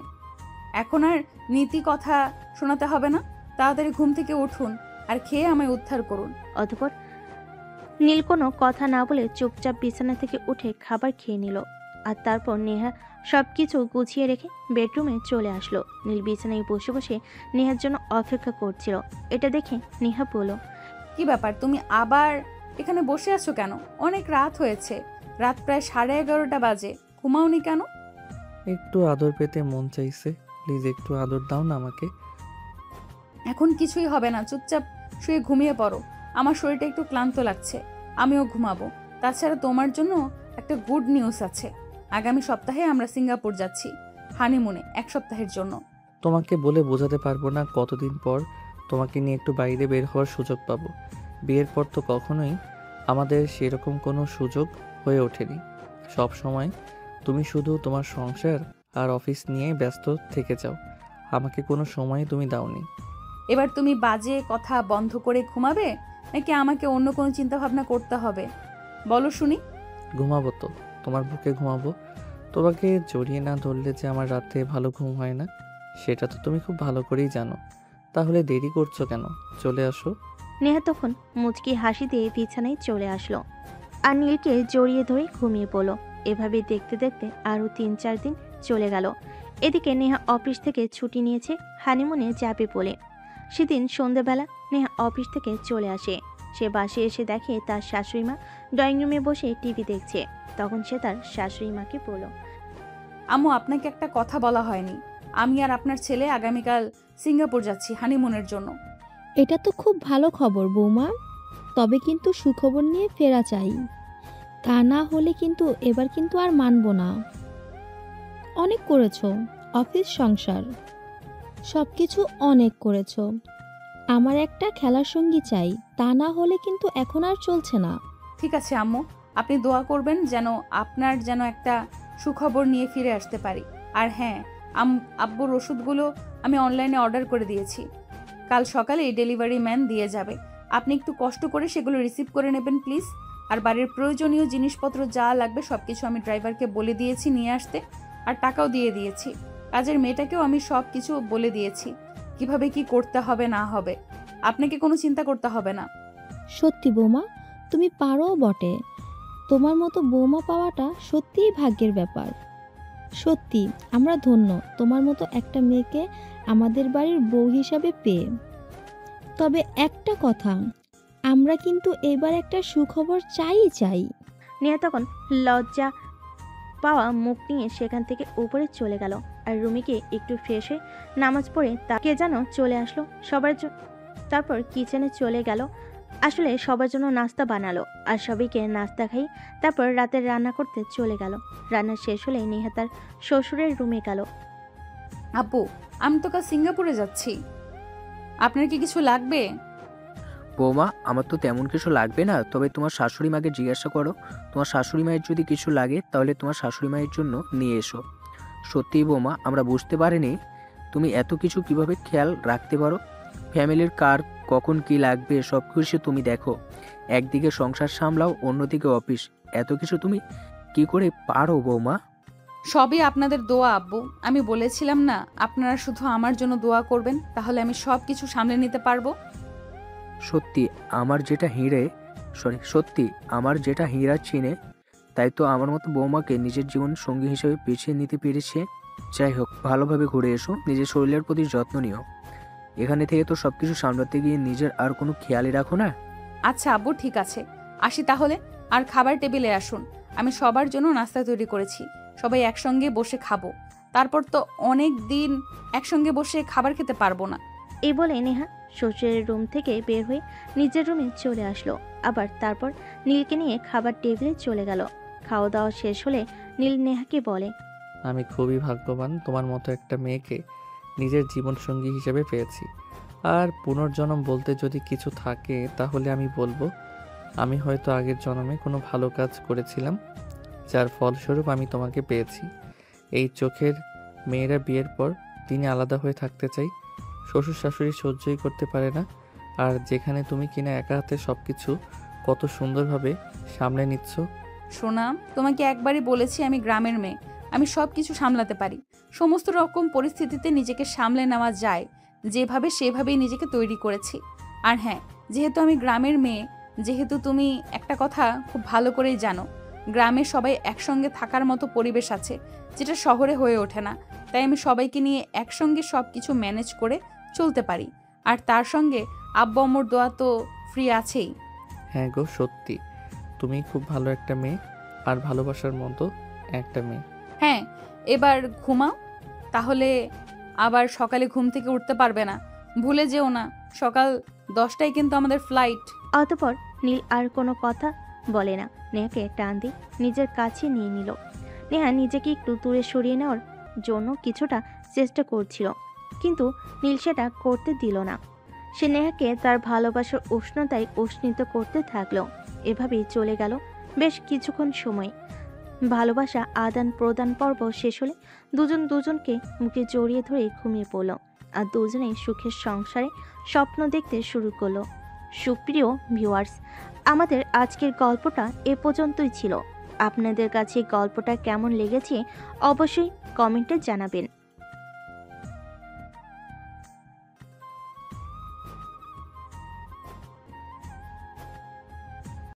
এখন আর নীতি কথা শোনাতে হবে না। তাড়াতাড়ি ঘুম থেকে উঠুন আর খেয়ে আমায় উদ্ধার করুন। অতঃপর নীল কোনো কথা না বলে চুপচাপ বিছানা থেকে উঠে খাবার খেয়ে নিল। আর তারপর নেহা সবকিছু গুছিয়ে রেখে বেডরুমে চলে আসলো। নীল বিছানায় বসে বসে নেহার জন্য অপেক্ষা করছিল। এটা দেখে নেহা বলল, কি ব্যাপার, তুমি আবার এখানে বসে আছো কেন? অনেক রাত হয়েছে, রাত প্রায় 11:30 বাজে। ঘুমাওনি কেন? একটু আদর পেতে মন চাইছে, প্লিজ একটু আদর দাও না আমাকে। এখন কিছুই হবে না, চুপচাপ শুয়ে ঘুমিয়ে পড়ো। আমার শরীরটা একটু ক্লান্ত লাগছে, আমিও ঘুমাবো। তাছাড়া তোমার জন্য একটা গুড নিউজ আছে। আগামী সপ্তাহে আমরা সিঙ্গাপুর যাচ্ছি হানিমুনে, 1 সপ্তাহের জন্য। তোমাকে বলে বোঝাতে পারবো না কতদিন পর তোমাকে নিয়ে একটু বাইরে বের হওয়ার সুযোগ পাবো। বিয়ের পর তো কখনোই আমাদের সেরকম কোনো সুযোগ হয়ে ওঠেনি। সব সময় তুমি শুধু তোমার সংসার আর অফিস নিয়ে ব্যস্ত থেকে যাও, আমাকে কোনো সময় তুমি দাওনি। এবার তুমি বাজে কথা বন্ধ করে ঘুমাবে, নাকি আমাকে অন্য কোনো চিন্তা ভাবনা করতে হবে? বলো শুনি। ঘুমাবো তো, তোমার বুকে ঘুমাবো। তোমাকে জড়িয়ে না ধরলে যে আমার রাতে ভালো ঘুম হয় না, সেটা তো তুমি খুব ভালো করেই জানো। তাহলে দেরি করছো কেন? চলে আসো। নেহা তখন মুচকি হাসি দিয়ে বিছানায় চলে আসলো আর নীলকে জড়িয়ে ধরে ঘুমিয়ে পড়ল। এভাবে দেখতে দেখতে আরও 3-4 দিন চলে গেল। এদিকে নেহা অফিস থেকে ছুটি নিয়েছে হানিমুনে যাবে বলে। সেদিন সন্ধ্যাবেলা নেহা অফিস থেকে চলে আসে। সে বাসে এসে দেখে তার শাশুড়ি মা ড্রয়িং রুমে বসে টিভি দেখছে। তখন সে তার শাশুড়ি মাকে বলল, আম্মু, আপনাকে একটা কথা বলা হয়নি। আমি আর আপনার ছেলে আগামীকাল সিঙ্গাপুর যাচ্ছি হানিমুনের জন্য। এটা তো খুব ভালো খবর বৌমা, তবে কিন্তু সুখবর নিয়ে ফেরা চাই। তা না হলে কিন্তু এবার কিন্তু আর মানবো না। অনেক করেছো, অফিস সংসার সব কিছু অনেক করেছো। আমার একটা খেলার সঙ্গী চাই, তা না হলে কিন্তু এখন আর চলছে না। ঠিক আছে আম্মু, আপনি দোয়া করবেন যেন আপনার যেন একটা সুখবর নিয়ে ফিরে আসতে পারি। আর হ্যাঁ, আব্বুর ওষুধগুলো আমি অনলাইনে অর্ডার করে দিয়েছি। কাল সকালেই ডেলিভারি ম্যান দিয়ে যাবে। আপনি একটু কষ্ট করে সেগুলো রিসিভ করে নেবেন প্লিজ। আর বাড়ির প্রয়োজনীয় জিনিসপত্র যা লাগবে সব কিছু আমি ড্রাইভারকে বলে দিয়েছি নিয়ে আসতে, আর টাকাও দিয়ে দিয়েছি। কাজের মেয়েটাকেও আমি সব কিছু বলে দিয়েছি, কিভাবে কি করতে হবে না হবে। আপনাকে কোনো চিন্তা করতে হবে না। সত্যি বৌমা, তুমি পারো বটে। তোমার মতো বৌমা পাওয়াটা সত্যিই ভাগ্যের ব্যাপার। সত্যি আমরা ধন্য তোমার মতো একটা মেয়েকে আমাদের বাড়ির বউ হিসাবে পেয়ে। তবে একটা কথা, আমরা কিন্তু এবার একটা সুখবর চাই। নেহা তখন লজ্জা পাওয়া মুখ নিয়ে সেখান থেকে উপরে চলে গেল আর রুমে গিয়ে একটু ফ্রেশ হয়ে নামাজ পড়ে তাকে যেন চলে আসলো সবার জন্য। তারপর কিচেনে চলে গেল, আসলে সবার জন্য নাস্তা বানালো আর সবাইকে নাস্তা খাই। তারপর রাতের রান্না করতে চলে গেল। রান্না শেষ হলে নেহা তার শ্বশুরের রুমে গেল। আব্বু, আমি তো কাল সিঙ্গাপুরে যাচ্ছি, আপনার কি কিছু লাগবে? বৌমা, আমার তো তেমন কিছু লাগবে না, তবে তোমার শাশুড়ি মাকে জিজ্ঞাসা করো। তোমার শাশুড়ি মায়ের যদি কিছু লাগে তাহলে তোমার শাশুড়ি মায়ের জন্য নিয়ে এসো। সত্যিই বৌমা, আমরা বুঝতে পারিনি তুমি এত কিছু কিভাবে খেয়াল রাখতে পারো। ফ্যামিলির কার কখন কি লাগবে সব কিছু তুমি দেখো। একদিকে সংসার সামলাও, অন্যদিকে অফিস। এত কিছু তুমি কি করে পারো বৌমা? সবই আপনাদের দোয়া আব্বু। আমি বলেছিলাম না আপনারা শুধু আমার জন্য দোয়া করবেন, তাহলে আমি সব কিছু সামলে নিতে পারবো। সত্যি আমার যেটা হীরা চিনে, তাই তো আমার মতো বৌমাকে নিজের জীবন সঙ্গী হিসেবে বেছে নিতে পেরেছে। যাই হোক, ভালোভাবে ঘুরে এসো, নিজের শরীরের প্রতি যত্ন নিও। এখানে থেকে তো সবকিছু সামলাতে গিয়ে নিজের আর কোনো খেয়ালই রাখো না। আচ্ছা আব্বু, ঠিক আছে, আসি তাহলে। আর খাবার টেবিলে আসুন, আমি সবার জন্য নাস্তা তৈরি করেছি। সবাই একসঙ্গে বসে খাবো। তারপর তো অনেক দিন একসঙ্গে বসে খাবার খেতে পারবো না। এই বলে নেহা শ্বশুরের রুম থেকে বের হয়ে নিজের রুমে চলে আসলো। আবার তারপর নীলকে নিয়ে খাবার টেবিলে চলে গেল। খাওয়া দাওয়া শেষ হলে নীল নেহাকে বলে, আমি খুবই ভাগ্যবান তোমার মতো একটা মেয়েকে নিজের জীবনসঙ্গী হিসেবে পেয়েছি। আর পুনর্জন্ম বলতে যদি কিছু থাকে তাহলে আমি বলবো আমি হয়তো আগের জন্মে কোনো ভালো কাজ করেছিলাম, যার ফলস্বরূপ আমি তোমাকে পেয়েছি। এই চোখের মেয়েরা বিয়ের পর তিনি আলাদা হয়ে থাকতে চাই, শ্বশুর শাশুড়ি সহ্যই করতে পারে না। আর যেখানে তুমি কিনা একা হাতে সব কিছু কত সুন্দরভাবে সামলে নিচ্ছ। সোনা, তোমাকে একবারই বলেছি আমি গ্রামের মেয়ে, আমি সব কিছু সামলাতে পারি। সমস্ত রকম পরিস্থিতিতে নিজেকে সামলে নেওয়া যায়, যেভাবে সেভাবেই নিজেকে তৈরি করেছি। আর হ্যাঁ, যেহেতু আমি গ্রামের মেয়ে, যেহেতু তুমি একটা কথা খুব ভালো করেই জানো, গ্রামে সবাই একসঙ্গে থাকার মতো পরিবেশ আছে, যেটা শহরে হয়ে ওঠে না। তাই আমি সবাইকে নিয়ে একসঙ্গে সব কিছু ম্যানেজ করে চলতে পারি। আর তার সঙ্গে আব্বু আম্মুর দোয়া তো ফ্রি আছেই। হ্যাঁ গো, সত্যি তুমি খুব ভালো একটা মেয়ে, আর ভালোবাসার মতো একটা মেয়ে। হ্যাঁ, এবার ঘুমাও, তাহলে আবার সকালে ঘুম থেকে উঠতে পারবে না। ভুলে যেও না, সকাল 10টায় কিন্তু আমাদের ফ্লাইট। অতঃপর নীল আর কোনো কথা বলে না, নেহাকে টান দিয়ে নিজের কাছে নিয়ে নিল। নেহা নিজেকে একটু দূরে সরিয়ে নেওয়ার জন্য কিছুটা চেষ্টা করছিল, কিন্তু নীল সেটা করতে দিল না। সে নেহাকে তার ভালোবাসার উষ্ণতায় উষ্ণিত করতে থাকলো। এভাবেই চলে গেল বেশ কিছুক্ষণ সময়। ভালোবাসা আদান প্রদান পর্ব শেষ হলে দুজন দুজনকে মুখে জড়িয়ে ধরে ঘুমিয়ে পড়ল, আর দুজনেই সুখের সংসারে স্বপ্ন দেখতে শুরু করলো। সুপ্রিয় ভিউয়ার্স, আমাদের আজকের গল্পটা এ পর্যন্তই ছিল। আপনাদের কাছে গল্পটা কেমন লেগেছে অবশ্যই কমেন্টে জানাবেন।